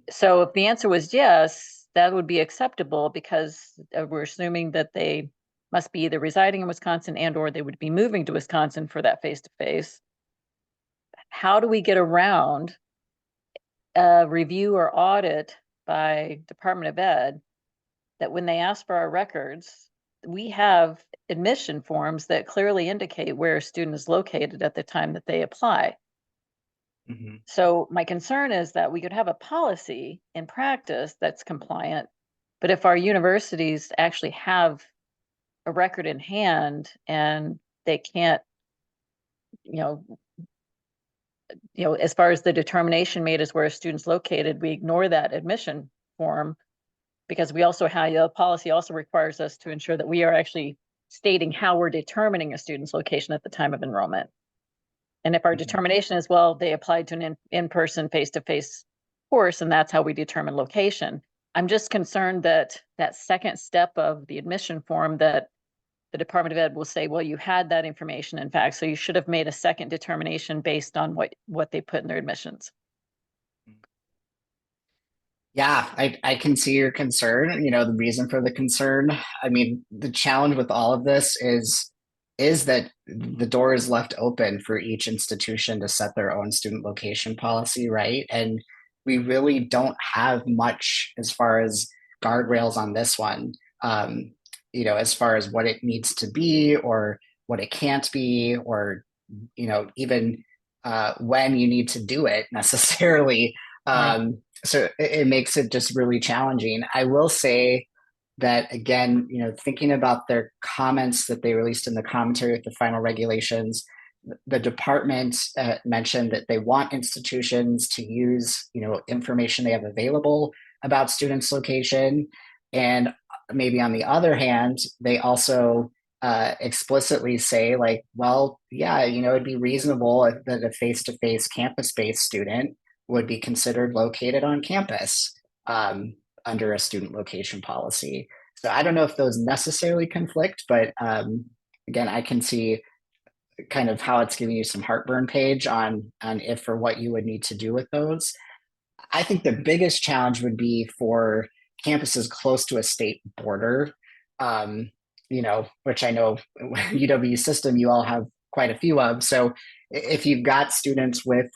So if the answer was yes, that would be acceptable because we're assuming that they must be either residing in Wisconsin and or they would be moving to Wisconsin for that face-to-face. How do we get around a review or audit by Department of Ed that when they ask for our records, we have admission forms that clearly indicate where a student is located at the time that they apply? So my concern is that we could have a policy in practice that's compliant, but if our universities actually have a record in hand and they can't, as far as the determination made as where a student's located, we ignore that admission form because we also have, the policy also requires us to ensure that we are actually stating how we're determining a student's location at the time of enrollment. And if our determination is, well, they applied to an in-person, face-to-face course, and that's how we determine location, I'm just concerned that that second step of the admission form that the Department of Ed will say, well, you had that information, in fact, so you should have made a second determination based on what they put in their admissions. Yeah, I can see your concern, the reason for the concern. I mean, the challenge with all of this is that the door is left open for each institution to set their own student location policy, right? And we really don't have much as far as guardrails on this one, as far as what it needs to be or what it can't be, or, even when you need to do it necessarily. So it makes it just really challenging. I will say that, again, thinking about their comments that they released in the commentary with the final regulations, the department mentioned that they want institutions to use, information they have available about students' location. And maybe on the other hand, they also explicitly say, like, well, yeah, it'd be reasonable that a face-to-face campus-based student would be considered located on campus under a student location policy. So I don't know if those necessarily conflict, but again, I can see kind of how it's giving you some heartburn, Page, on if or what you would need to do with those. I think the biggest challenge would be for campuses close to a state border, which I know UW system, you all have quite a few of. So if you've got students with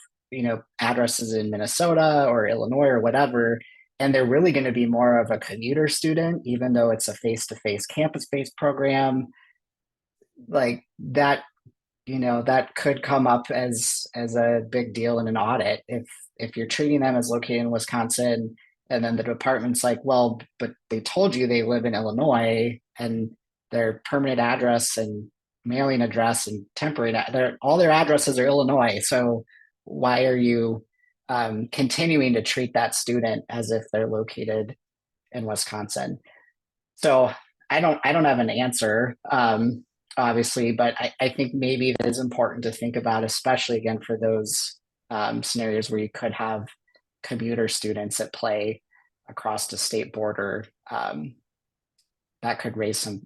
addresses in Minnesota or Illinois or whatever, and they're really going to be more of a commuter student, even though it's a face-to-face campus-based program, like that, that could come up as a big deal in an audit if you're treating them as located in Wisconsin, and then the department's like, well, but they told you they live in Illinois, and their permanent address and mailing address and temporary, all their addresses are Illinois. So why are you continuing to treat that student as if they're located in Wisconsin? So I don't have an answer, obviously, but I think maybe it is important to think about, especially again for those scenarios where you could have commuter students at play across the state border. That could raise some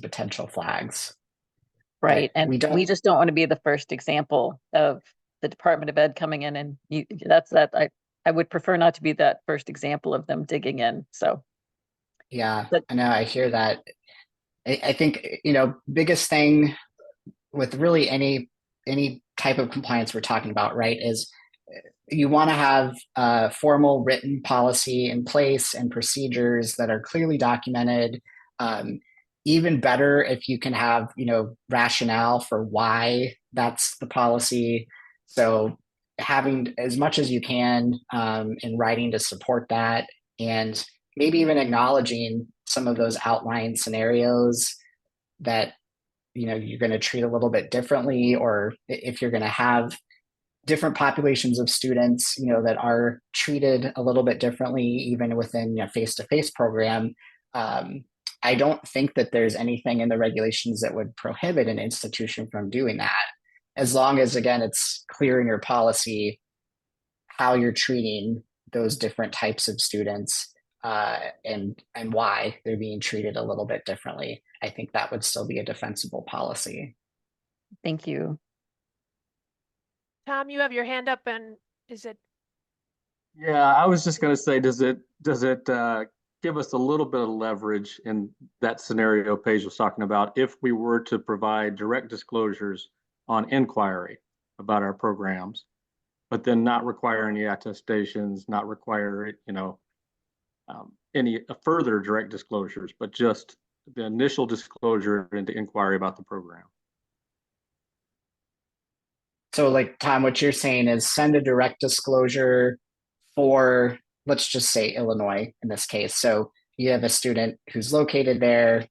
potential flags. Right, and we just don't want to be the first example of the Department of Ed coming in, and I would prefer not to be that first example of them digging in. So yeah, I know, I hear that. I think biggest thing with really any type of compliance we're talking about, right, is you want to have a formal written policy in place and procedures that are clearly documented. even better if you can have, rationale for why that's the policy. So having as much as you can in writing to support that, and maybe even acknowledging some of those outlined scenarios that you're going to treat a little bit differently, or if you're going to have different populations of students that are treated a little bit differently even within a face-to-face program. I don't think that there's anything in the regulations that would prohibit an institution from doing that, as long as, again, it's clear in your policy how you're treating those different types of students, and why they're being treated a little bit differently. I think that would still be a defensible policy. Thank you. Tom, you have your hand up, and is it? Yeah, I was just going to say, does it give us a little bit of leverage in that scenario Paige was talking about if we were to provide direct disclosures on inquiry about our programs, but then not require any attestations, not require any further direct disclosures, but just the initial disclosure into inquiry about the program. So, like, Tom, what you're saying is send a direct disclosure for, let's just say, Illinois in this case. So you have a student who's located there.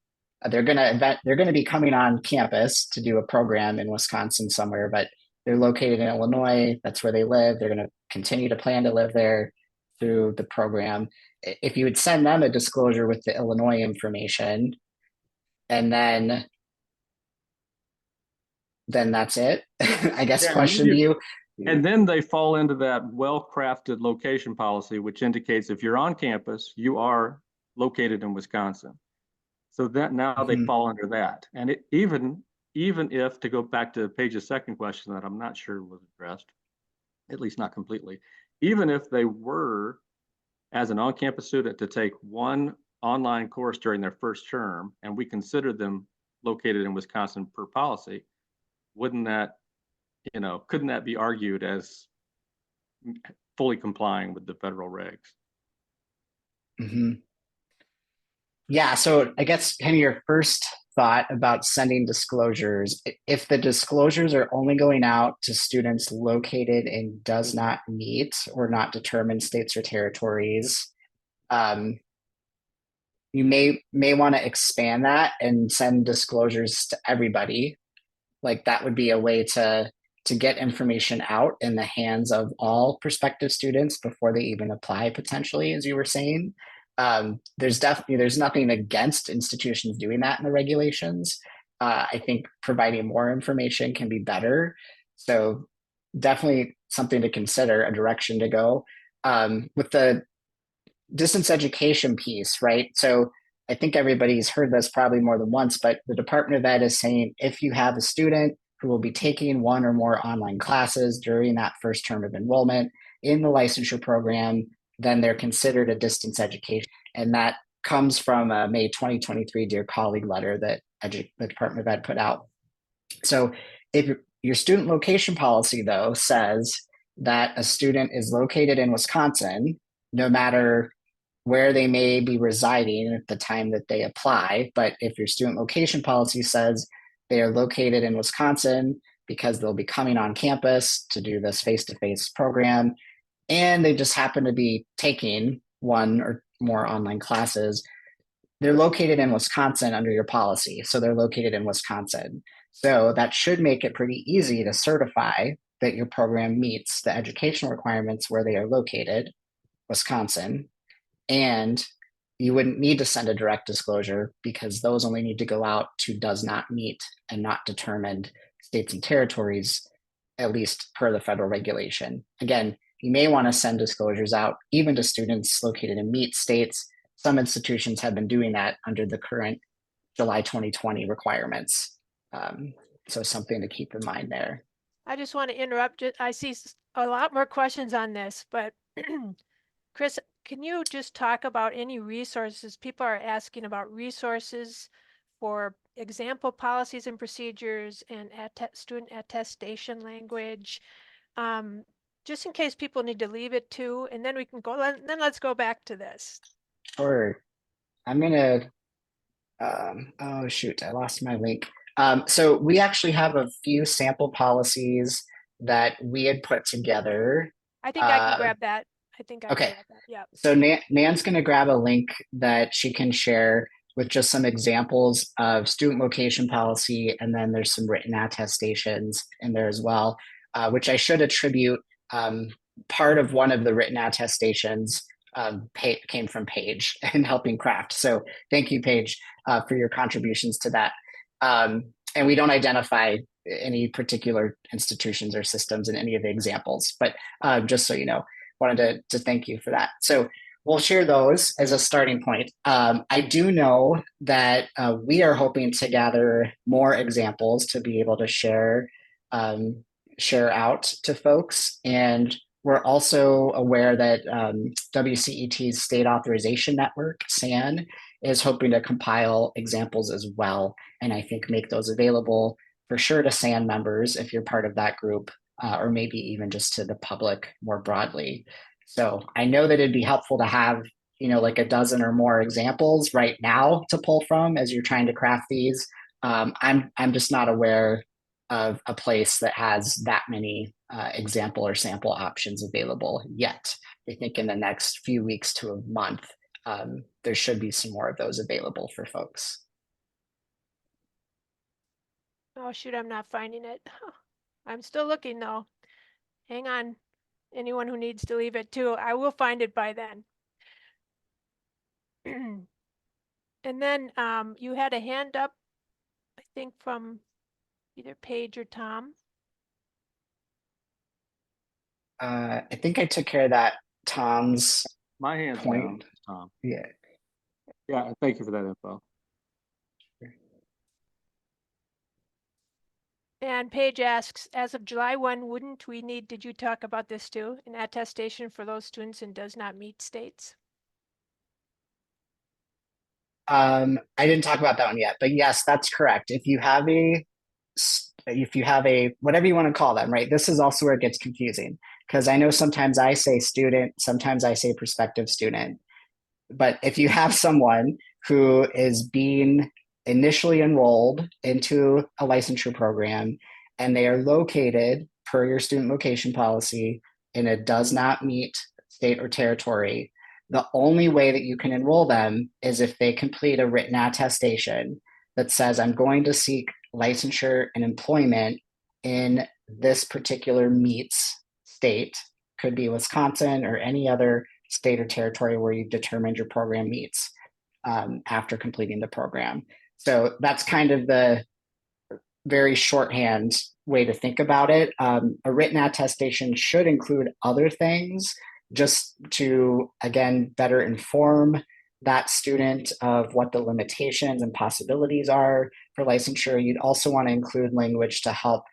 They're going to be coming on campus to do a program in Wisconsin somewhere, but they're located in Illinois. That's where they live. They're going to continue to plan to live there through the program. If you would send them a disclosure with the Illinois information, and then that's it. I guess, Yeah, question to you. And then they fall into that well-crafted location policy, which indicates if you're on campus, you are located in Wisconsin. So that now they fall under that. And even if, to go back to Paige's second question that I'm not sure was addressed, at least not completely, even if they were, as an on-campus student, to take one online course during their first term, and we consider them located in Wisconsin per policy, wouldn't that, couldn't that be argued as fully complying with the federal regs? Yeah, so I guess kind of your first thought about sending disclosures, if the disclosures are only going out to students located in does not meet or not determined states or territories, you may want to expand that and send disclosures to everybody. Like, that would be a way to get information out in the hands of all prospective students before they even apply, potentially, as you were saying. There's nothing against institutions doing that in the regulations. I think providing more information can be better. So definitely something to consider, a direction to go. With the distance education piece, right? So I think everybody's heard this probably more than once, but the Department of Ed is saying if you have a student who will be taking one or more online classes during that first term of enrollment in the licensure program, then they're considered a distance education. And that comes from a May 2023 Dear Colleague letter that the Department of Ed put out. So if your student location policy, though, says that a student is located in Wisconsin, no matter where they may be residing at the time that they apply. But if your student location policy says they are located in Wisconsin because they'll be coming on campus to do this face-to-face program, and they just happen to be taking one or more online classes, they're located in Wisconsin under your policy. So they're located in Wisconsin. So that should make it pretty easy to certify that your program meets the educational requirements where they are located, Wisconsin. And you wouldn't need to send a direct disclosure because those only need to go out to does not meet and not determined states and territories, at least per the federal regulation. Again, you may want to send disclosures out even to students located in meet states. Some institutions have been doing that under the current July 2020 requirements. So something to keep in mind there. I just want to interrupt. I see a lot more questions on this, but Chris, can you just talk about any resources? People are asking about resources for example policies and procedures and student attestation language, just in case people need to leave it too, and then we can go, then let's go back to this. Sure. I'm going to Oh shoot, I lost my link. So we actually have a few sample policies that we had put together. I think I can grab that. Okay. Yeah. So Nan's going to grab a link that she can share with just some examples of student location policy, and then there's some written attestations in there as well, which I should attribute. Part of one of the written attestations came from Paige in helping craft. So thank you, Paige, for your contributions to that. And we don't identify any particular institutions or systems in any of the examples, but just so you know, wanted to thank you for that. So we'll share those as a starting point. I do know that we are hoping to gather more examples to be able to share out to folks. And we're also aware that WCET's State Authorization Network, SAN, is hoping to compile examples as well. And I think make those available for sure to SAN members if you're part of that group, or maybe even just to the public more broadly. So I know that it'd be helpful to have, like a dozen or more examples right now to pull from as you're trying to craft these. I'm just not aware of a place that has that many example or sample options available yet. I think in the next few weeks to a month, there should be some more of those available for folks. Oh shoot, I'm not finding it. I'm still looking though. Hang on. Anyone who needs to leave it too, I will find it by then. And then you had a hand up, I think from either Paige or Tom. I think I took care of that. Tom's My hand's point. down, Tom. Yeah. Yeah, thank you for that info. And Paige asks, as of July 1, wouldn't we need, did you talk about this too, an attestation for those students and does not meet states? I didn't talk about that one yet, but yes, that's correct. If you have a whatever you want to call them, right? This is also where it gets confusing because I know sometimes I say student, sometimes I say prospective student. But if you have someone who is being initially enrolled into a licensure program and they are located per your student location policy and it does not meet state or territory, the only way that you can enroll them is if they complete a written attestation that says, I'm going to seek licensure and employment in this particular meets state, could be Wisconsin or any other state or territory where you've determined your program meets after completing the program. So that's kind of the very shorthand way to think about it. A written attestation should include other things just to, again, better inform that student of what the limitations and possibilities are for licensure. You'd also want to include language to help,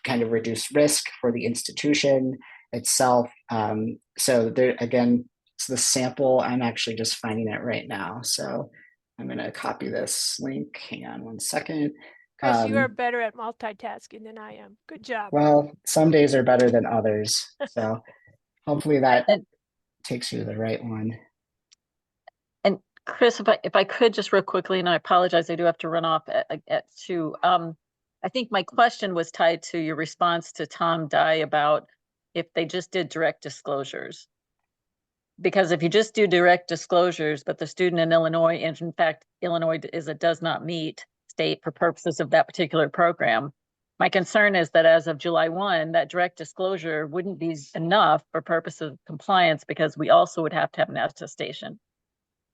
kind of reduce risk for the institution itself. So there, again, it's the sample. I'm actually just finding it right now. So I'm going to copy this link. Hang on one second. Chris, you are better at multitasking than I am. Good job. Well, some days are better than others. So hopefully that takes you to the right one. And Chris, if I could just real quickly, and I apologize, I do have to run off at 2. I think my question was tied to your response to Tom Dye about if they just did direct disclosures. Because if you just do direct disclosures, but the student in Illinois, and in fact, Illinois does not meet state for purposes of that particular program, my concern is that as of July 1, that direct disclosure wouldn't be enough for purposes of compliance because we also would have to have an attestation.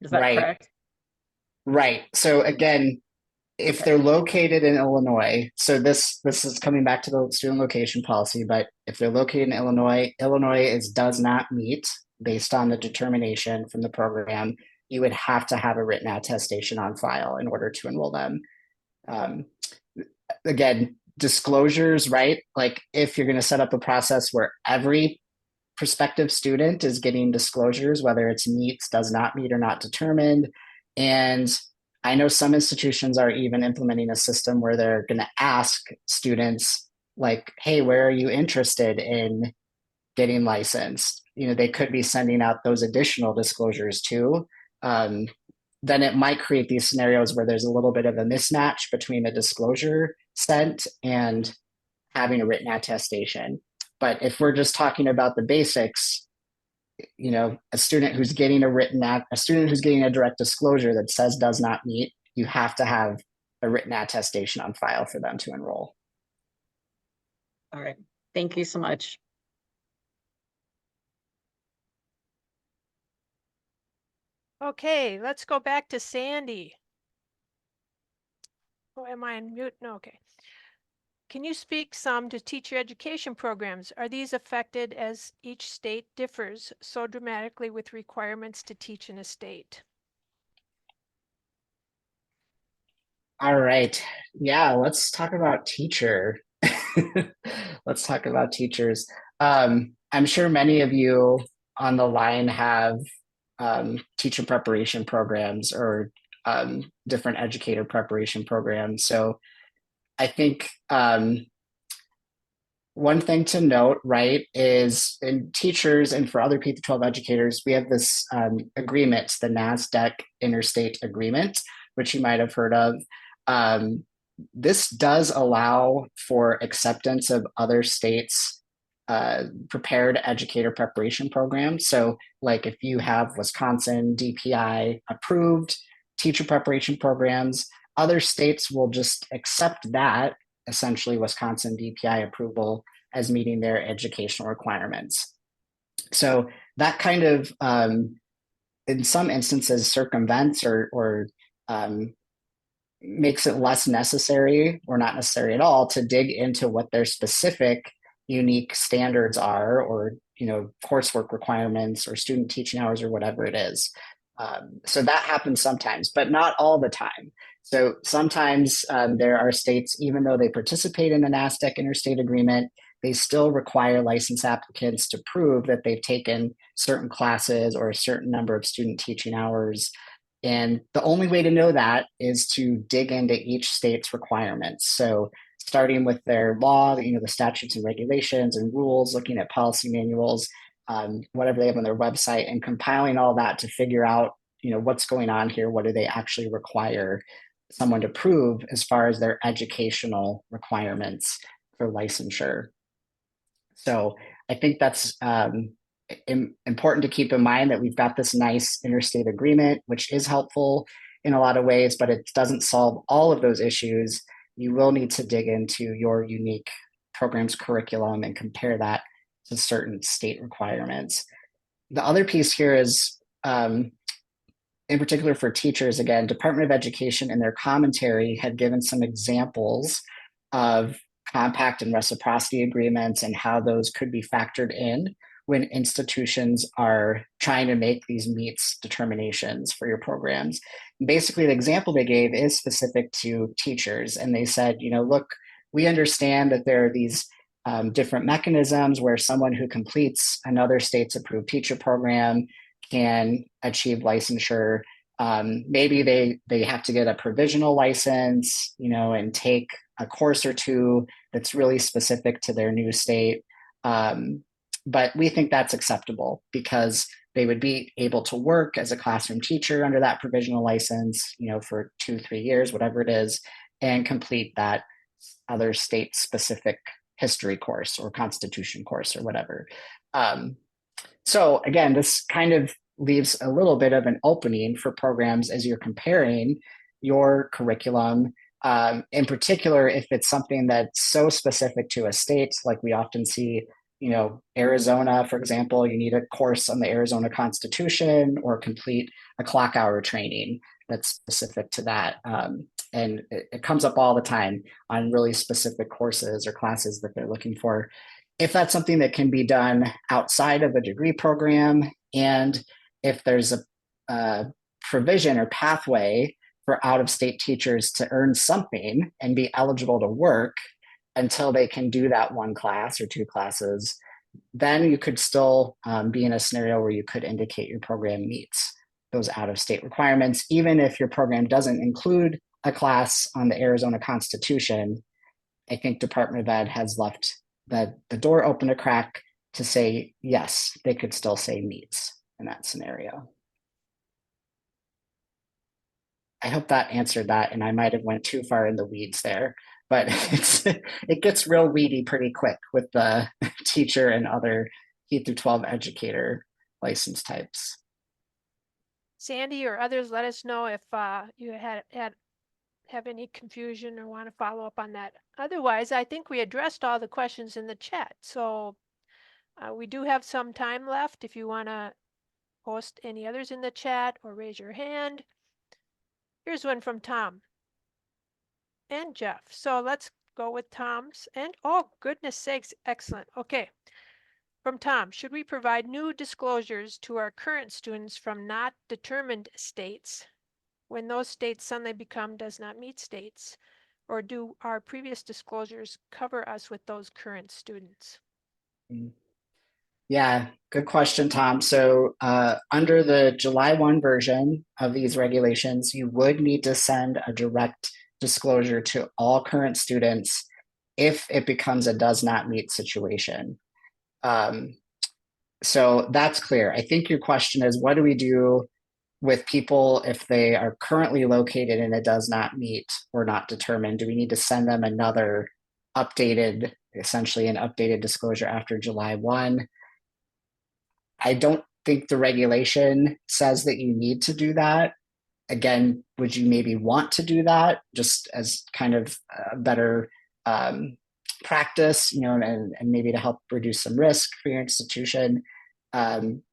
Is that correct? Right. So again, if they're located in Illinois, so this is coming back to the student location policy, but if they're located in Illinois, does not meet based on the determination from the program, you would have to have a written attestation on file in order to enroll them. Again, disclosures, right? Like if you're going to set up a process where every prospective student is getting disclosures, whether it's meets, does not meet, or not determined. And I know some institutions are even implementing a system where they're going to ask students like, hey, where are you interested in getting licensed? They could be sending out those additional disclosures too. then it might create these scenarios where there's a little bit of a mismatch between a disclosure sent and having a written attestation. But if we're just talking about the basics, you know, a student who's getting a direct disclosure that says does not meet, you have to have a written attestation on file for them to enroll. All right. Thank you so much. Okay, let's go back to Sandy. Oh, am I on mute? No, okay. Can you speak some to teacher education programs? Are these affected as each state differs so dramatically with requirements to teach in a state? All right. Yeah, let's talk about teacher. Let's talk about teachers. I'm sure many of you on the line have teacher preparation programs or different educator preparation programs. So I think one thing to note, right, is in teachers and for other K-12 educators, we have this agreement, the NASDAQ Interstate Agreement, which you might have heard of. This does allow for acceptance of other states' prepared educator preparation programs. So like if you have Wisconsin DPI approved teacher preparation programs, other states will just accept that, essentially Wisconsin DPI approval, as meeting their educational requirements. So that kind of, in some instances, circumvents or makes it less necessary or not necessary at all to dig into what their specific unique standards are, or coursework requirements or student teaching hours or whatever it is. So that happens sometimes, but not all the time. So sometimes there are states, even though they participate in the NASDAQ Interstate Agreement, they still require license applicants to prove that they've taken certain classes or a certain number of student teaching hours. And the only way to know that is to dig into each state's requirements. So starting with their law, the statutes and regulations and rules, looking at policy manuals, whatever they have on their website, and compiling all that to figure out, what's going on here. What do they actually require someone to prove as far as their educational requirements for licensure? So I think that's important to keep in mind, that we've got this nice interstate agreement, which is helpful in a lot of ways, but it doesn't solve all of those issues. You will need to dig into your unique program's curriculum and compare that to certain state requirements. The other piece here is, in particular for teachers, again, Department of Education in their commentary had given some examples of compact and reciprocity agreements and how those could be factored in when institutions are trying to make these meets determinations for your programs. Basically, the example they gave is specific to teachers. And they said, look, we understand that there are these different mechanisms where someone who completes another state's approved teacher program can achieve licensure. Maybe they have to get a provisional license, and take a course or two that's really specific to their new state. But we think that's acceptable because they would be able to work as a classroom teacher under that provisional license, for 2-3 years, whatever it is, and complete that other state specific history course or constitution course or whatever. So again, this kind of leaves a little bit of an opening for programs as you're comparing your curriculum, in particular, if it's something that's so specific to a state, like we often see, Arizona, for example, you need a course on the Arizona Constitution or complete a clock hour training that's specific to that. And it comes up all the time on really specific courses or classes that they're looking for. If that's something that can be done outside of a degree program, and if there's a provision or pathway for out-of-state teachers to earn something and be eligible to work until they can do that one class or two classes, then you could still be in a scenario where you could indicate your program meets those out-of-state requirements, even if your program doesn't include a class on the Arizona Constitution. I think Department of Ed has left the door open a crack to say, yes, they could still say meets in that scenario. I hope that answered that, and I might have went too far in the weeds there, but it gets real weedy pretty quick with the teacher and other K through 12 educator license types. Sandy or others, let us know if you have any confusion or want to follow up on that. Otherwise, I think we addressed all the questions in the chat. So we do have some time left if you want to post any others in the chat or raise your hand. Here's one from Tom and Jeff. So let's go with Tom's. And oh, goodness sakes, excellent. Okay. From Tom, should we provide new disclosures to our current students from not determined states when those states suddenly become does not meet states? Or do our previous disclosures cover us with those current students? Yeah, good question, Tom. So under the July 1 version of these regulations, you would need to send a direct disclosure to all current students if it becomes a does not meet situation. So that's clear. I think your question is, what do we do with people if they are currently located and it does not meet or not determined? Do we need to send them another updated, essentially an updated disclosure after July 1? I don't think the regulation says that you need to do that. Again, would you maybe want to do that just as kind of a better practice, and maybe to help reduce some risk for your institution?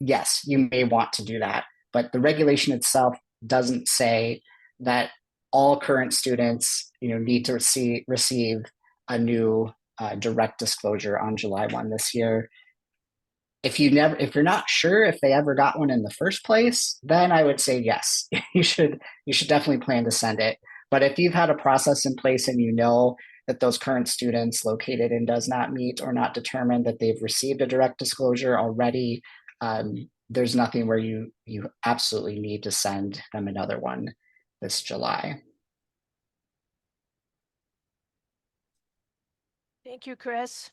Yes, you may want to do that, but the regulation itself doesn't say that all current students, need to receive a new direct disclosure on July 1 this year. If you're not sure if they ever got one in the first place, then I would say yes, you should definitely plan to send it. But if you've had a process in place and you know that those current students located in does not meet or not determined that they've received a direct disclosure already, there's nothing where you absolutely need to send them another one this July. Thank you, Chris.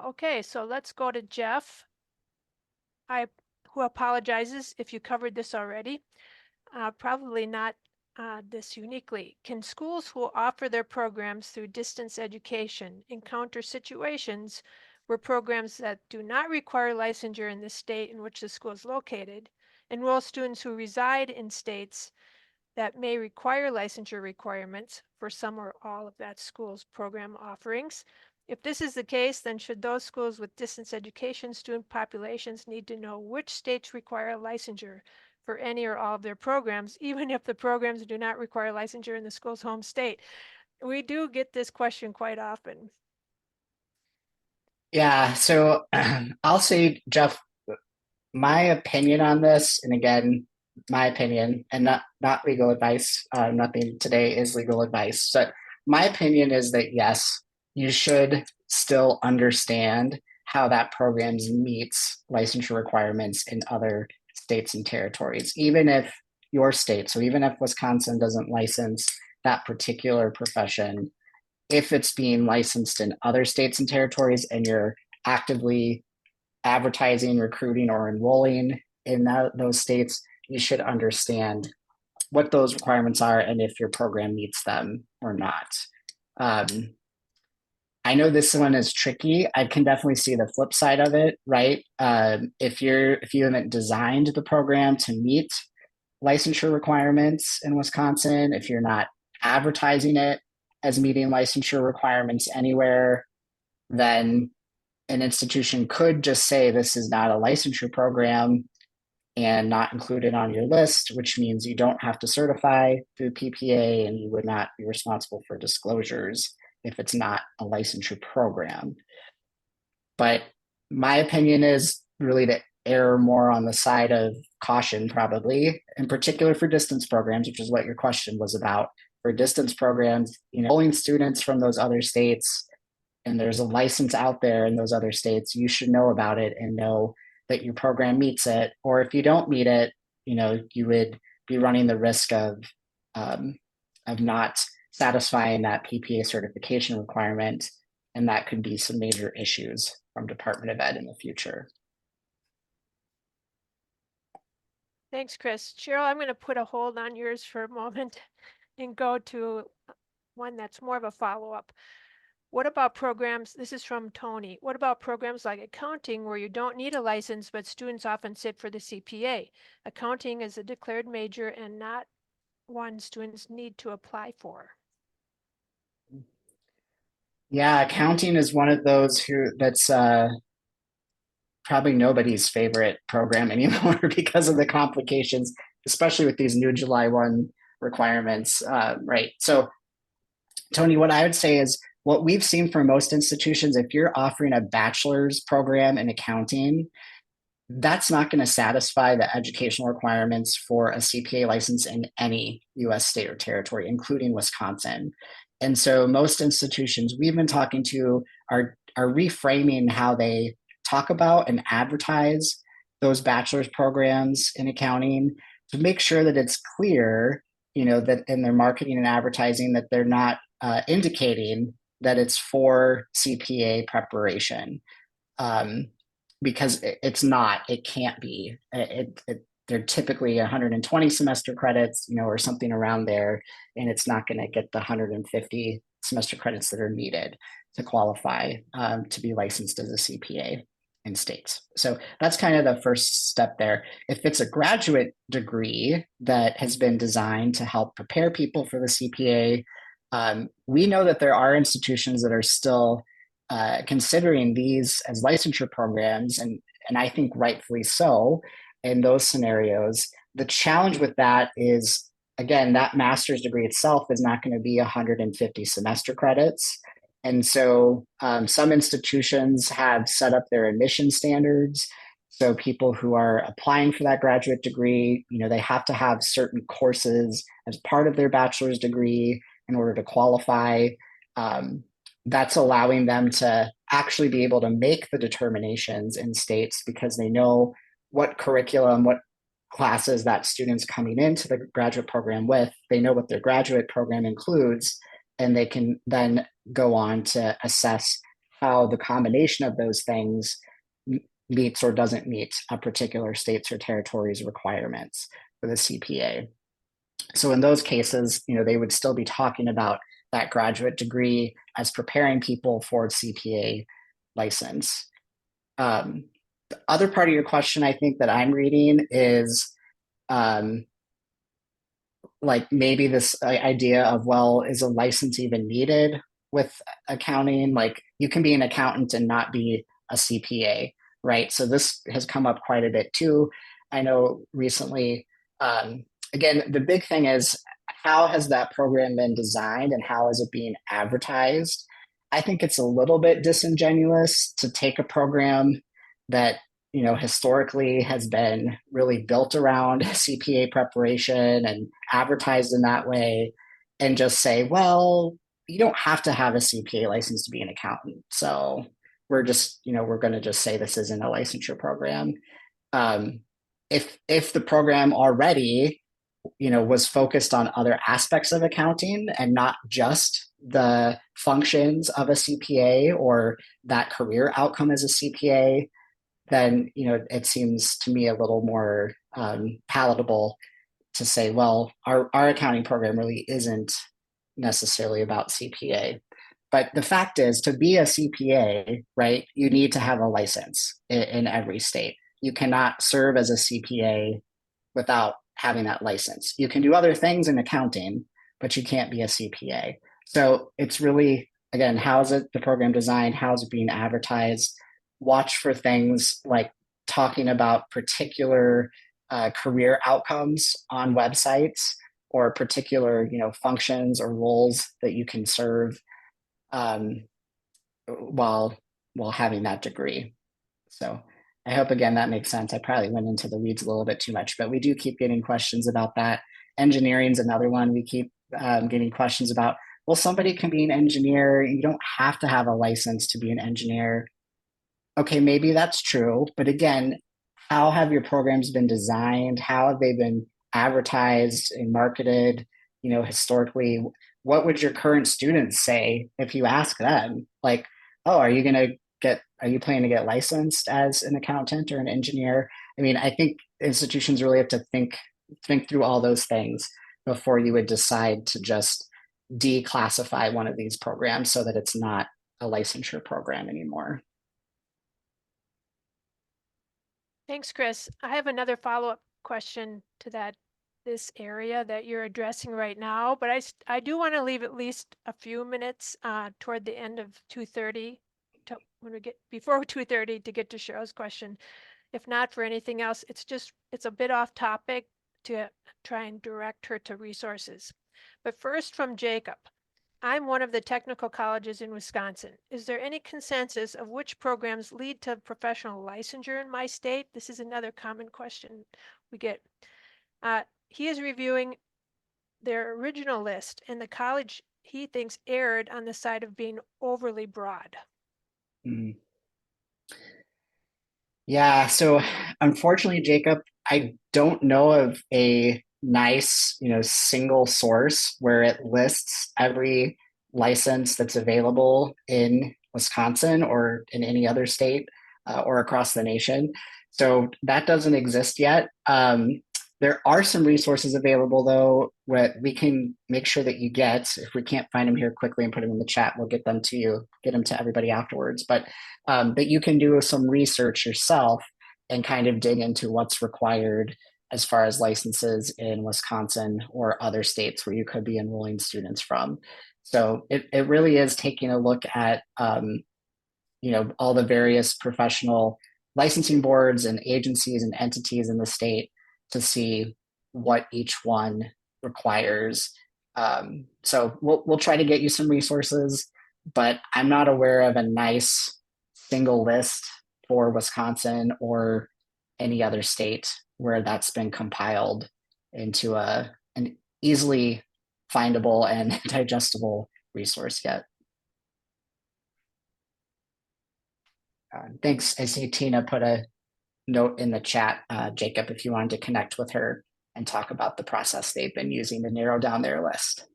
Okay, so let's go to Jeff. Who apologizes if you covered this already. Probably not this uniquely. Can schools who offer their programs through distance education encounter situations where programs that do not require licensure in the state in which the school is located enroll students who reside in states that may require licensure requirements for some or all of that school's program offerings? If this is the case, then should those schools with distance education student populations need to know which states require licensure for any or all of their programs, even if the programs do not require licensure in the school's home state? We do get this question quite often. Yeah, so I'll say, Jeff, my opinion on this, and again, my opinion and not legal advice, nothing today is legal advice. So my opinion is that yes, you should still understand how that program meets licensure requirements in other states and territories, even if your state, so even if Wisconsin doesn't license that particular profession, if it's being licensed in other states and territories and you're actively advertising, recruiting, or enrolling in those states, you should understand what those requirements are and if your program meets them or not. I know this one is tricky. I can definitely see the flip side of it, right? If you haven't designed the program to meet licensure requirements in Wisconsin, if you're not advertising it as meeting licensure requirements anywhere, then an institution could just say this is not a licensure program and not included on your list, which means you don't have to certify through PPA and you would not be responsible for disclosures if it's not a licensure program. But my opinion is really to err more on the side of caution, probably, in particular for distance programs, which is what your question was about. For distance programs, enrolling students from those other states, and there's a license out there in those other states, you should know about it and know that your program meets it. Or if you don't meet it, you would be running the risk of not satisfying that PPA certification requirement, and that could be some major issues from Department of Ed in the future. Thanks, Chris. Cheryl, I'm going to put a hold on yours for a moment and go to one that's more of a follow-up. What about programs? This is from Tony. What about programs like accounting where you don't need a license, but students often sit for the CPA? Accounting is a declared major and not one students need to apply for. Yeah, accounting is one of those that's probably nobody's favorite program anymore because of the complications, especially with these new July 1 requirements, right? So, Tony, what I would say is what we've seen for most institutions, if you're offering a bachelor's program in accounting, that's not going to satisfy the educational requirements for a CPA license in any US state or territory, including Wisconsin. And so most institutions we've been talking to are reframing how they talk about and advertise those bachelor's programs in accounting to make sure that it's clear, that in their marketing and advertising that they're not indicating that it's for CPA preparation. Because it's not, it can't be. They're typically 120 semester credits, or something around there, and it's not going to get the 150 semester credits that are needed to qualify to be licensed as a CPA in states. So that's kind of the first step there. If it's a graduate degree that has been designed to help prepare people for the CPA, we know that there are institutions that are still considering these as licensure programs, and I think rightfully so in those scenarios. The challenge with that is, again, that master's degree itself is not going to be 150 semester credits. And so some institutions have set up their admission standards. So people who are applying for that graduate degree, they have to have certain courses as part of their bachelor's degree in order to qualify. That's allowing them to actually be able to make the determinations in states because they know what curriculum, what classes that student's coming into the graduate program with. They know what their graduate program includes, and they can then go on to assess how the combination of those things meets or doesn't meet a particular state's or territory's requirements for the CPA. So in those cases, they would still be talking about that graduate degree as preparing people for CPA license. The other part of your question, I think that I'm reading is like maybe this idea of, well, is a license even needed with accounting? Like you can be an accountant and not be a CPA, right? So this has come up quite a bit too. I know recently, again, the big thing is, how has that program been designed and how is it being advertised? I think it's a little bit disingenuous to take a program that historically has been really built around CPA preparation and advertised in that way and just say, well, you don't have to have a CPA license to be an accountant. So we're just, we're going to just say this isn't a licensure program. If the program already was focused on other aspects of accounting and not just the functions of a CPA or that career outcome as a CPA, then it seems to me a little more palatable to say, well, our accounting program really isn't necessarily about CPA. But the fact is, to be a CPA, right, you need to have a license in every state. You cannot serve as a CPA without having that license. You can do other things in accounting, but you can't be a CPA. So it's really, again, how is the program designed? How is it being advertised? Watch for things like talking about particular career outcomes on websites or particular, functions or roles that you can serve while having that degree. So I hope, again, that makes sense. I probably went into the weeds a little bit too much, but we do keep getting questions about that. Engineering is another one we keep getting questions about. Well, somebody can be an engineer. You don't have to have a license to be an engineer. Okay, maybe that's true. But again, how have your programs been designed? How have they been advertised and marketed? Historically, what would your current students say if you ask them? Like, oh, are you planning to get licensed as an accountant or an engineer? I mean, I think institutions really have to think through all those things before you would decide to just declassify one of these programs so that it's not a licensure program anymore. Thanks, Chris. I have another follow-up question to this area that you're addressing right now, but I do want to leave at least a few minutes toward the end of 2:30 when we get before 2:30 to get to Cheryl's question. If not for anything else, it's a bit off topic to try and direct her to resources. But first from Jacob. I'm one of the technical colleges in Wisconsin. Is there any consensus of which programs lead to professional licensure in my state? This is another common question we get. He is reviewing their original list, and the college, he thinks, erred on the side of being overly broad. Mm. Yeah, so unfortunately, Jacob, I don't know of a nice, single source where it lists every license that's available in Wisconsin or in any other state or across the nation. So that doesn't exist yet. There are some resources available, though, what we can make sure that you get. If we can't find them here quickly and put them in the chat, we'll get them to you, get them to everybody afterwards. But that you can do some research yourself and kind of dig into what's required as far as licenses in Wisconsin or other states where you could be enrolling students from. So it really is taking a look at all the various professional licensing boards and agencies and entities in the state to see what each one requires. So we'll try to get you some resources, but I'm not aware of a nice single list for Wisconsin or any other state where that's been compiled into an easily findable and digestible resource yet. Thanks. I see Tina put a note in the chat, Jacob, if you wanted to connect with her and talk about the process they've been using to narrow down their list.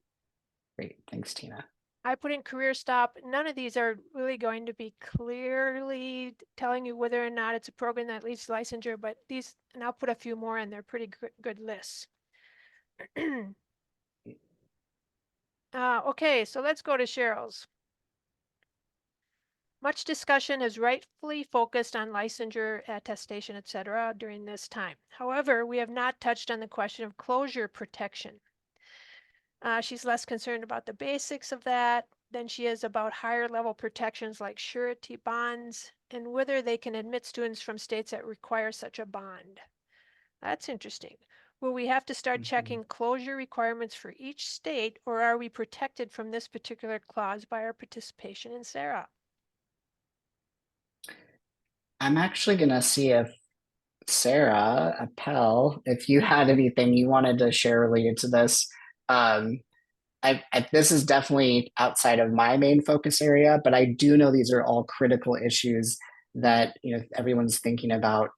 Great. Thanks, Tina. I put in career stop. None of these are really going to be clearly telling you whether or not it's a program that leads to licensure, but these, and I'll put a few more in there, pretty good lists. Okay, so let's go to Cheryl's. Much discussion has rightfully focused on licensure, attestation, etc. during this time. However, we have not touched on the question of closure protection. She's less concerned about the basics of that than she is about higher level protections like surety bonds and whether they can admit students from states that require such a bond. That's interesting. Will we have to start checking closure requirements for each state, or are we protected from this particular clause by our participation in SARA? I'm actually going to see if Sarah Appel, if you had anything you wanted to share related to this. This is definitely outside of my main focus area, but I do know these are all critical issues that everyone's thinking about,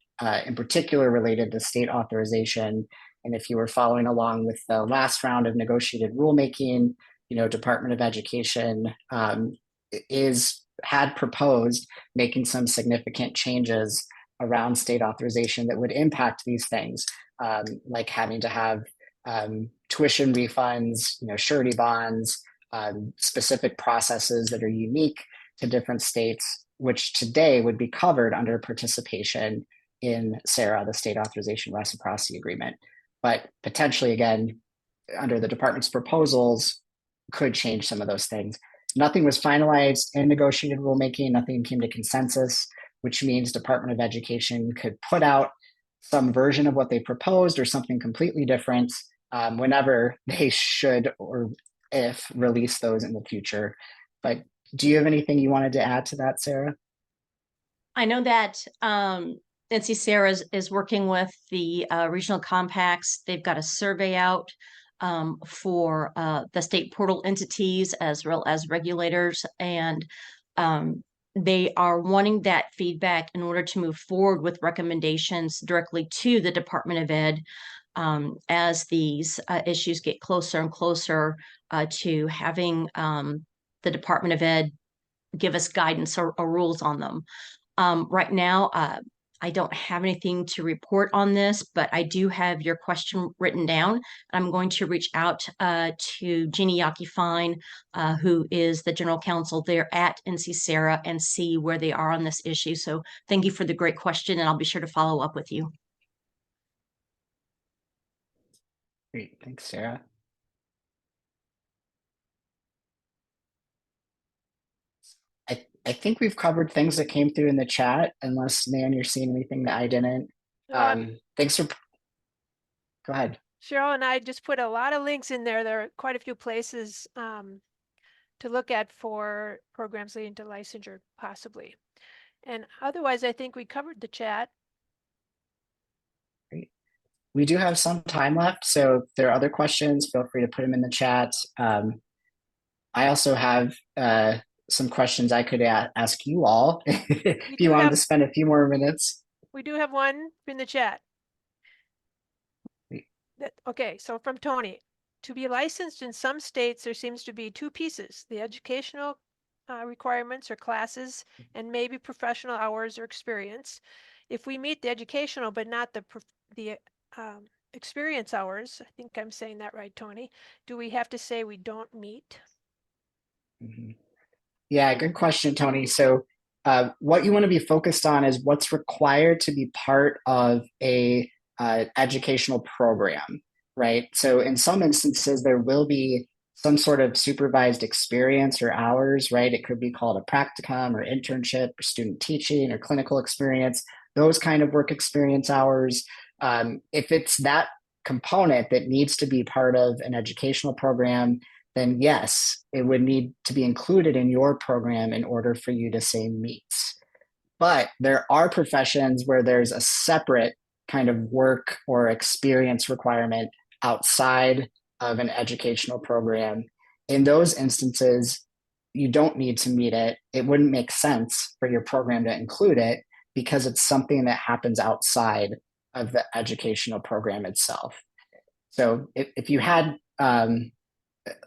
in particular related to state authorization. And if you were following along with the last round of negotiated rulemaking, Department of Education had proposed making some significant changes around state authorization that would impact these things, like having to have tuition refunds, surety bonds, specific processes that are unique to different states, which today would be covered under participation in SARA, the State Authorization Reciprocity Agreement. But potentially, again, under the department's proposals, could change some of those things. Nothing was finalized in negotiated rulemaking, nothing came to consensus, which means Department of Education could put out some version of what they proposed or something completely different whenever they should or if release those in the future. But do you have anything you wanted to add to that, Sarah? I know that NC SARA is working with the regional compacts. They've got a survey out for the state portal entities as well as regulators, and they are wanting that feedback in order to move forward with recommendations directly to the Department of Ed as these issues get closer and closer to having the Department of Ed give us guidance or rules on them. Right now, I don't have anything to report on this, but I do have your question written down. I'm going to reach out to Jeannie Yaki-Fine, who is the general counsel there at NC SARA, and see where they are on this issue. So thank you for the great question, and I'll be sure to follow up with you. Great, thanks, Sarah. I think we've covered things that came through in the chat, unless, Nan, you're seeing anything that I didn't. Thanks for, go ahead. Cheryl and I just put a lot of links in there. There are quite a few places to look at for programs leading to licensure, possibly. And otherwise, I think we covered the chat. Great. We do have some time left, so if there are other questions, feel free to put them in the chat. I also have some questions I could ask you all if you wanted to spend a few more minutes. We do have one in the chat. Okay, so from Tony. To be licensed in some states, there seems to be two pieces, the educational requirements or classes, and maybe professional hours or experience. If we meet the educational but not the experience hours, I think I'm saying that right, Tony, do we have to say we don't meet? Mm-hmm. Yeah, good question, Tony. So what you want to be focused on is what's required to be part of a educational program, right? So in some instances, there will be some sort of supervised experience or hours, right? It could be called a practicum or internship or student teaching or clinical experience, those kind of work experience hours. If it's that component that needs to be part of an educational program, then yes, it would need to be included in your program in order for you to say meets. But there are professions where there's a separate kind of work or experience requirement outside of an educational program. In those instances, you don't need to meet it. It wouldn't make sense for your program to include it because it's something that happens outside of the educational program itself. So if you had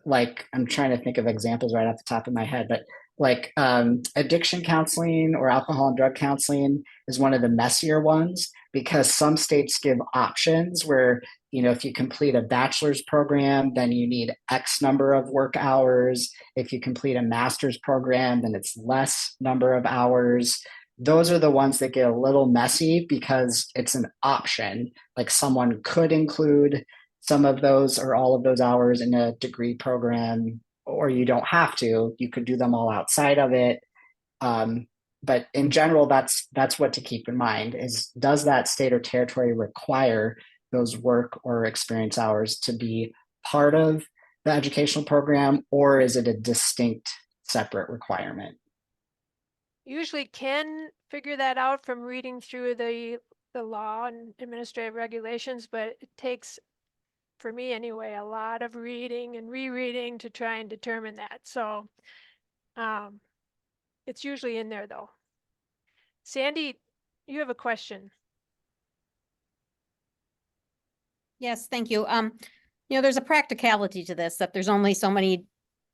like, I'm trying to think of examples right off the top of my head, but like addiction counseling or alcohol and drug counseling is one of the messier ones because some states give options where, you know, if you complete a bachelor's program, then you need X number of work hours. If you complete a master's program, then it's less number of hours. Those are the ones that get a little messy because it's an option. Like someone could include some of those or all of those hours in a degree program, or you don't have to. You could do them all outside of it. But in general, that's what to keep in mind is, does that state or territory require those work or experience hours to be part of the educational program, or is it a distinct separate requirement? Usually can figure that out from reading through the law and administrative regulations, but it takes, for me anyway, a lot of reading and rereading to try and determine that. So it's usually in there though. Sandy, you have a question. Yes, thank you. You know, there's a practicality to this, that there's only so many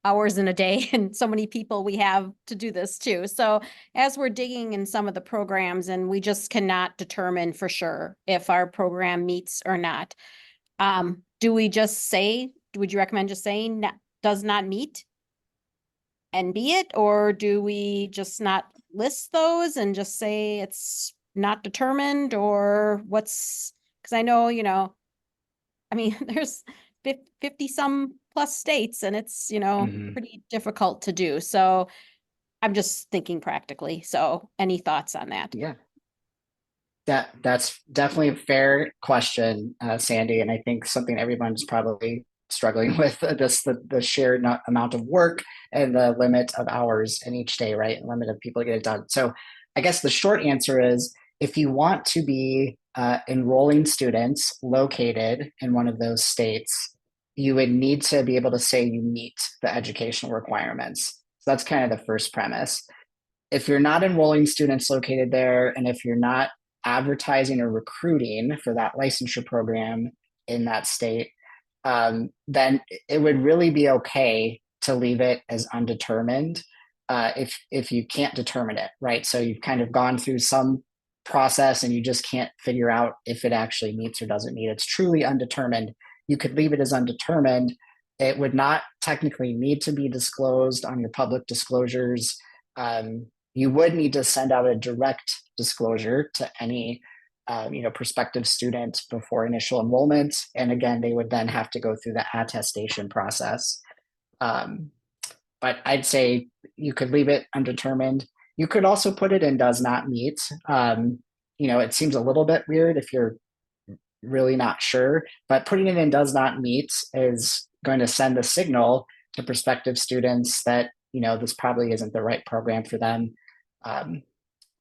hours in a day and so many people we have to do this too. So as we're digging in some of the programs and we just cannot determine for sure if our program meets or not, do we just say, would you recommend just saying does not meet and be it, or do we just not list those and just say it's not determined, or what's, because I know, you know, I mean, there's 50 some plus states and it's, you know, pretty difficult to do. So I'm just thinking practically. So any thoughts on that? Yeah. That's definitely a fair question, Sandy, and I think something everyone's probably struggling with the sheer amount of work and the limit of hours in each day, right? And limit of people to get it done. So I guess the short answer is, if you want to be enrolling students located in one of those states, you would need to be able to say you meet the educational requirements. So that's kind of the first premise. If you're not enrolling students located there, and if you're not advertising or recruiting for that licensure program in that state, then it would really be okay to leave it as undetermined if you can't determine it, right? So you've kind of gone through some process and you just can't figure out if it actually meets or doesn't meet, it's truly undetermined, you could leave it as undetermined. It would not technically need to be disclosed on your public disclosures. You would need to send out a direct disclosure to any prospective student before initial enrollment. And again, they would then have to go through the attestation process. But I'd say you could leave it undetermined. You could also put it in does not meet. It seems a little bit weird if you're really not sure, but putting it in does not meet is going to send a signal to prospective students that, this probably isn't the right program for them,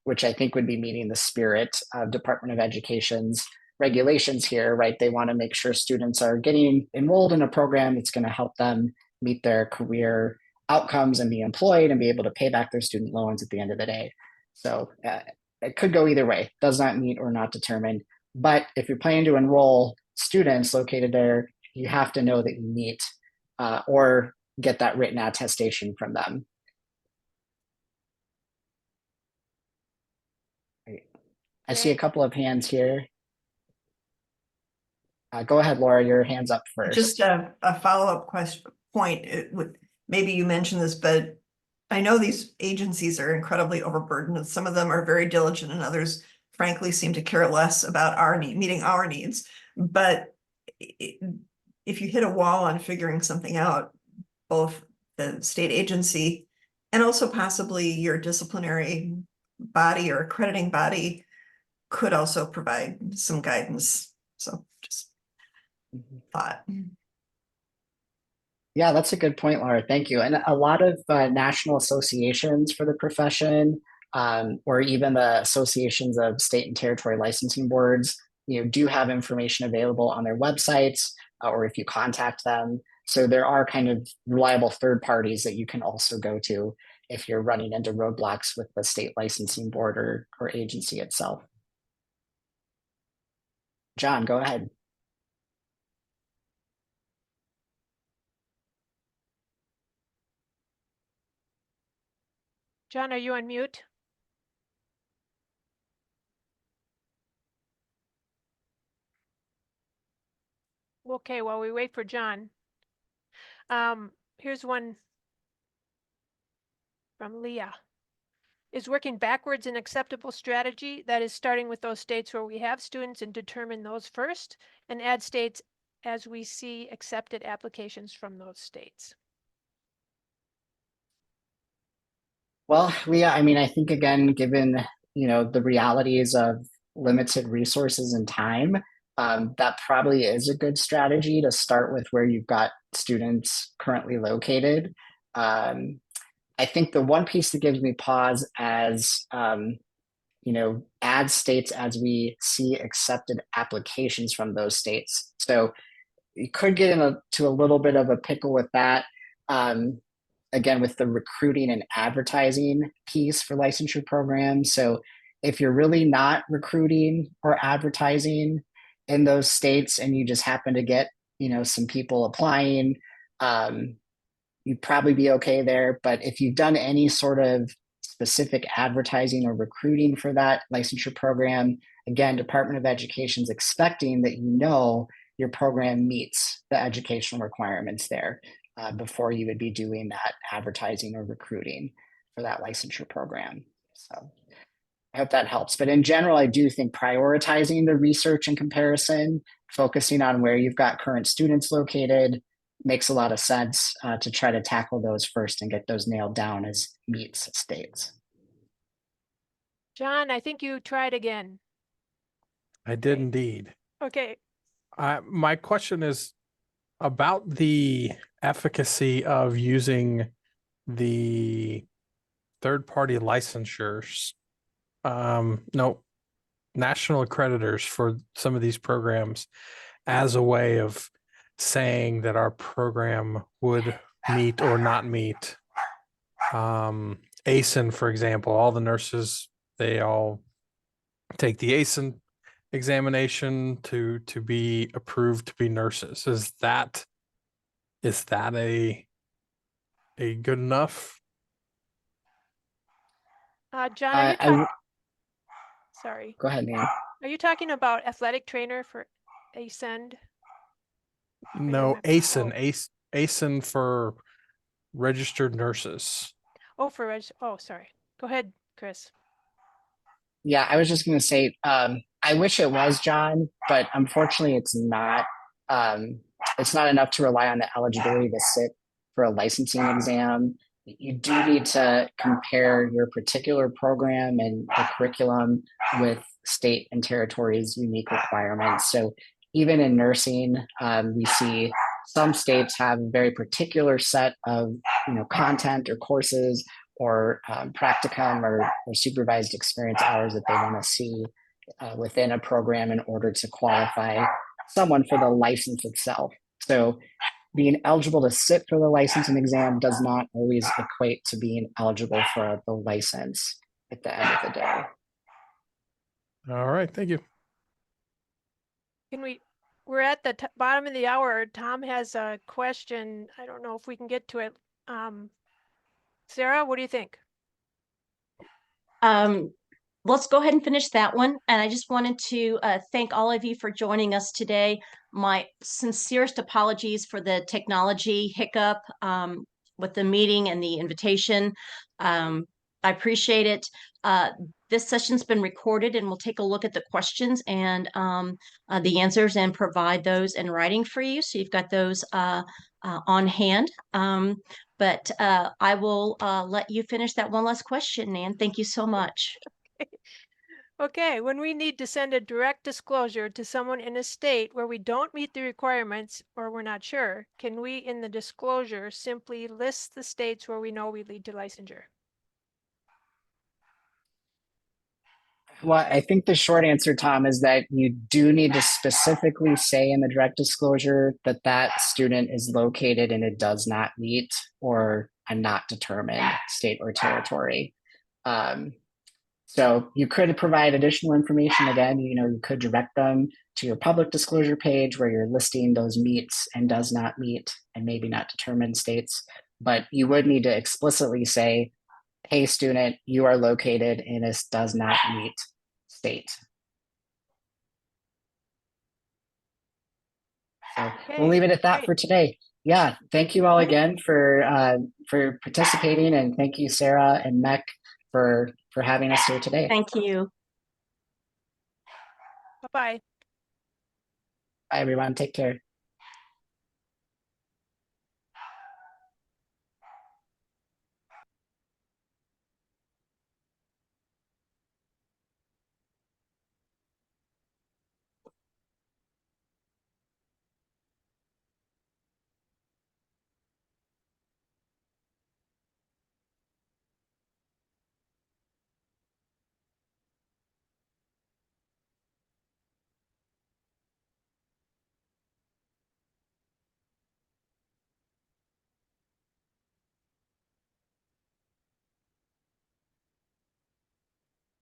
which I think would be meeting the spirit of Department of Education's regulations here, right? They want to make sure students are getting enrolled in a program that's going to help them meet their career outcomes and be employed and be able to pay back their student loans at the end of the day. So it could go either way, does not meet or not determined. But if you're planning to enroll students located there, you have to know that you meet or get that written attestation from them. I see a couple of hands here. Go ahead, Laura, your hand's up first. Just a follow-up point. Maybe you mentioned this, but I know these agencies are incredibly overburdened, and some of them are very diligent and others frankly seem to care less about meeting our needs. But if you hit a wall on figuring something out, both the state agency and also possibly your disciplinary body or accrediting body could also provide some guidance. So just thought. Yeah, that's a good point, Laura. Thank you. And a lot of national associations for the profession, or even the associations of state and territory licensing boards, do have information available on their websites, or if you contact them. So there are kind of reliable third parties that you can also go to if you're running into roadblocks with the state licensing board or agency itself. John, go ahead. John, are you on mute? Okay, while we wait for John, here's one from Leah. Is working backwards an acceptable strategy? That is, starting with those states where we have students and determine those first, and add states as we see accepted applications from those states. Well, Leah, I think again, given the realities of limited resources and time, that probably is a good strategy to start with where you've got students currently located. I think the one piece that gives me pause as add states as we see accepted applications from those states. So you could get into a little bit of a pickle with that. Again, with the recruiting and advertising piece for licensure programs. So if you're really not recruiting or advertising in those states and you just happen to get, some people applying, you'd probably be okay there. But if you've done any sort of specific advertising or recruiting for that licensure program, again, Department of Education is expecting that your program meets the educational requirements there. Before you would be doing that advertising or recruiting for that licensure program. So I hope that helps. But in general, I do think prioritizing the research and comparison, focusing on where you've got current students located, makes a lot of sense to try to tackle those first and get those nailed down as meets states. John, I think you tried again. I did indeed. Okay. My question is about the efficacy of using the third-party licensures, national accreditors for some of these programs as a way of saying that our program would meet or not meet. ASIN, for example, all the nurses, they all take the ASIN examination to be approved to be nurses. Is that a good enough? John, Sorry. Go ahead, Nan. Are you talking about athletic trainer for ASCEND? No, am I- ASIN, oh. ASIN for registered nurses. Oh, oh, sorry. Go ahead, Chris. Yeah, I was just going to say, I wish it was, John, but unfortunately it's not. It's not enough to rely on the eligibility to sit for a licensing exam. You do need to compare your particular program and the curriculum with state and territories' unique requirements. So even in nursing, we see some states have a very particular set of content or courses or practicum or supervised experience hours that they want to see within a program in order to qualify someone for the license itself. So being eligible to sit for the licensing exam does not always equate to being eligible for the license at the end of the day. All right, thank you. We're at the bottom of the hour. Tom has a question. I don't know if we can get to it. Sarah, what do you think? Let's go ahead and finish that one. And I just wanted to thank all of you for joining us today. My sincerest apologies for the technology hiccup with the meeting and the invitation. I appreciate it. This session's been recorded and we'll take a look at the questions and the answers and provide those in writing for you. So you've got those on hand. But I will let you finish that one last question, Nan. Thank you so much. Okay, when we need to send a direct disclosure to someone in a state where we don't meet the requirements or we're not sure, can we in the disclosure simply list the states where we know we lead to licensure? Well, I think the short answer, Tom, is that you do need to specifically say in the direct disclosure that that student is located and it does not meet or a not determined state or territory. So you could provide additional information. Again, you could direct them to your public disclosure page where you're listing those meets and does not meet and maybe not determined states. But you would need to explicitly say, hey, student, you are located in a does not meet state. So we'll leave it at that for today. Yeah, thank you all again for participating, and thank you, Sarah and MHEC, for having us here today. Thank you. Bye-bye. Bye, everyone. Take care.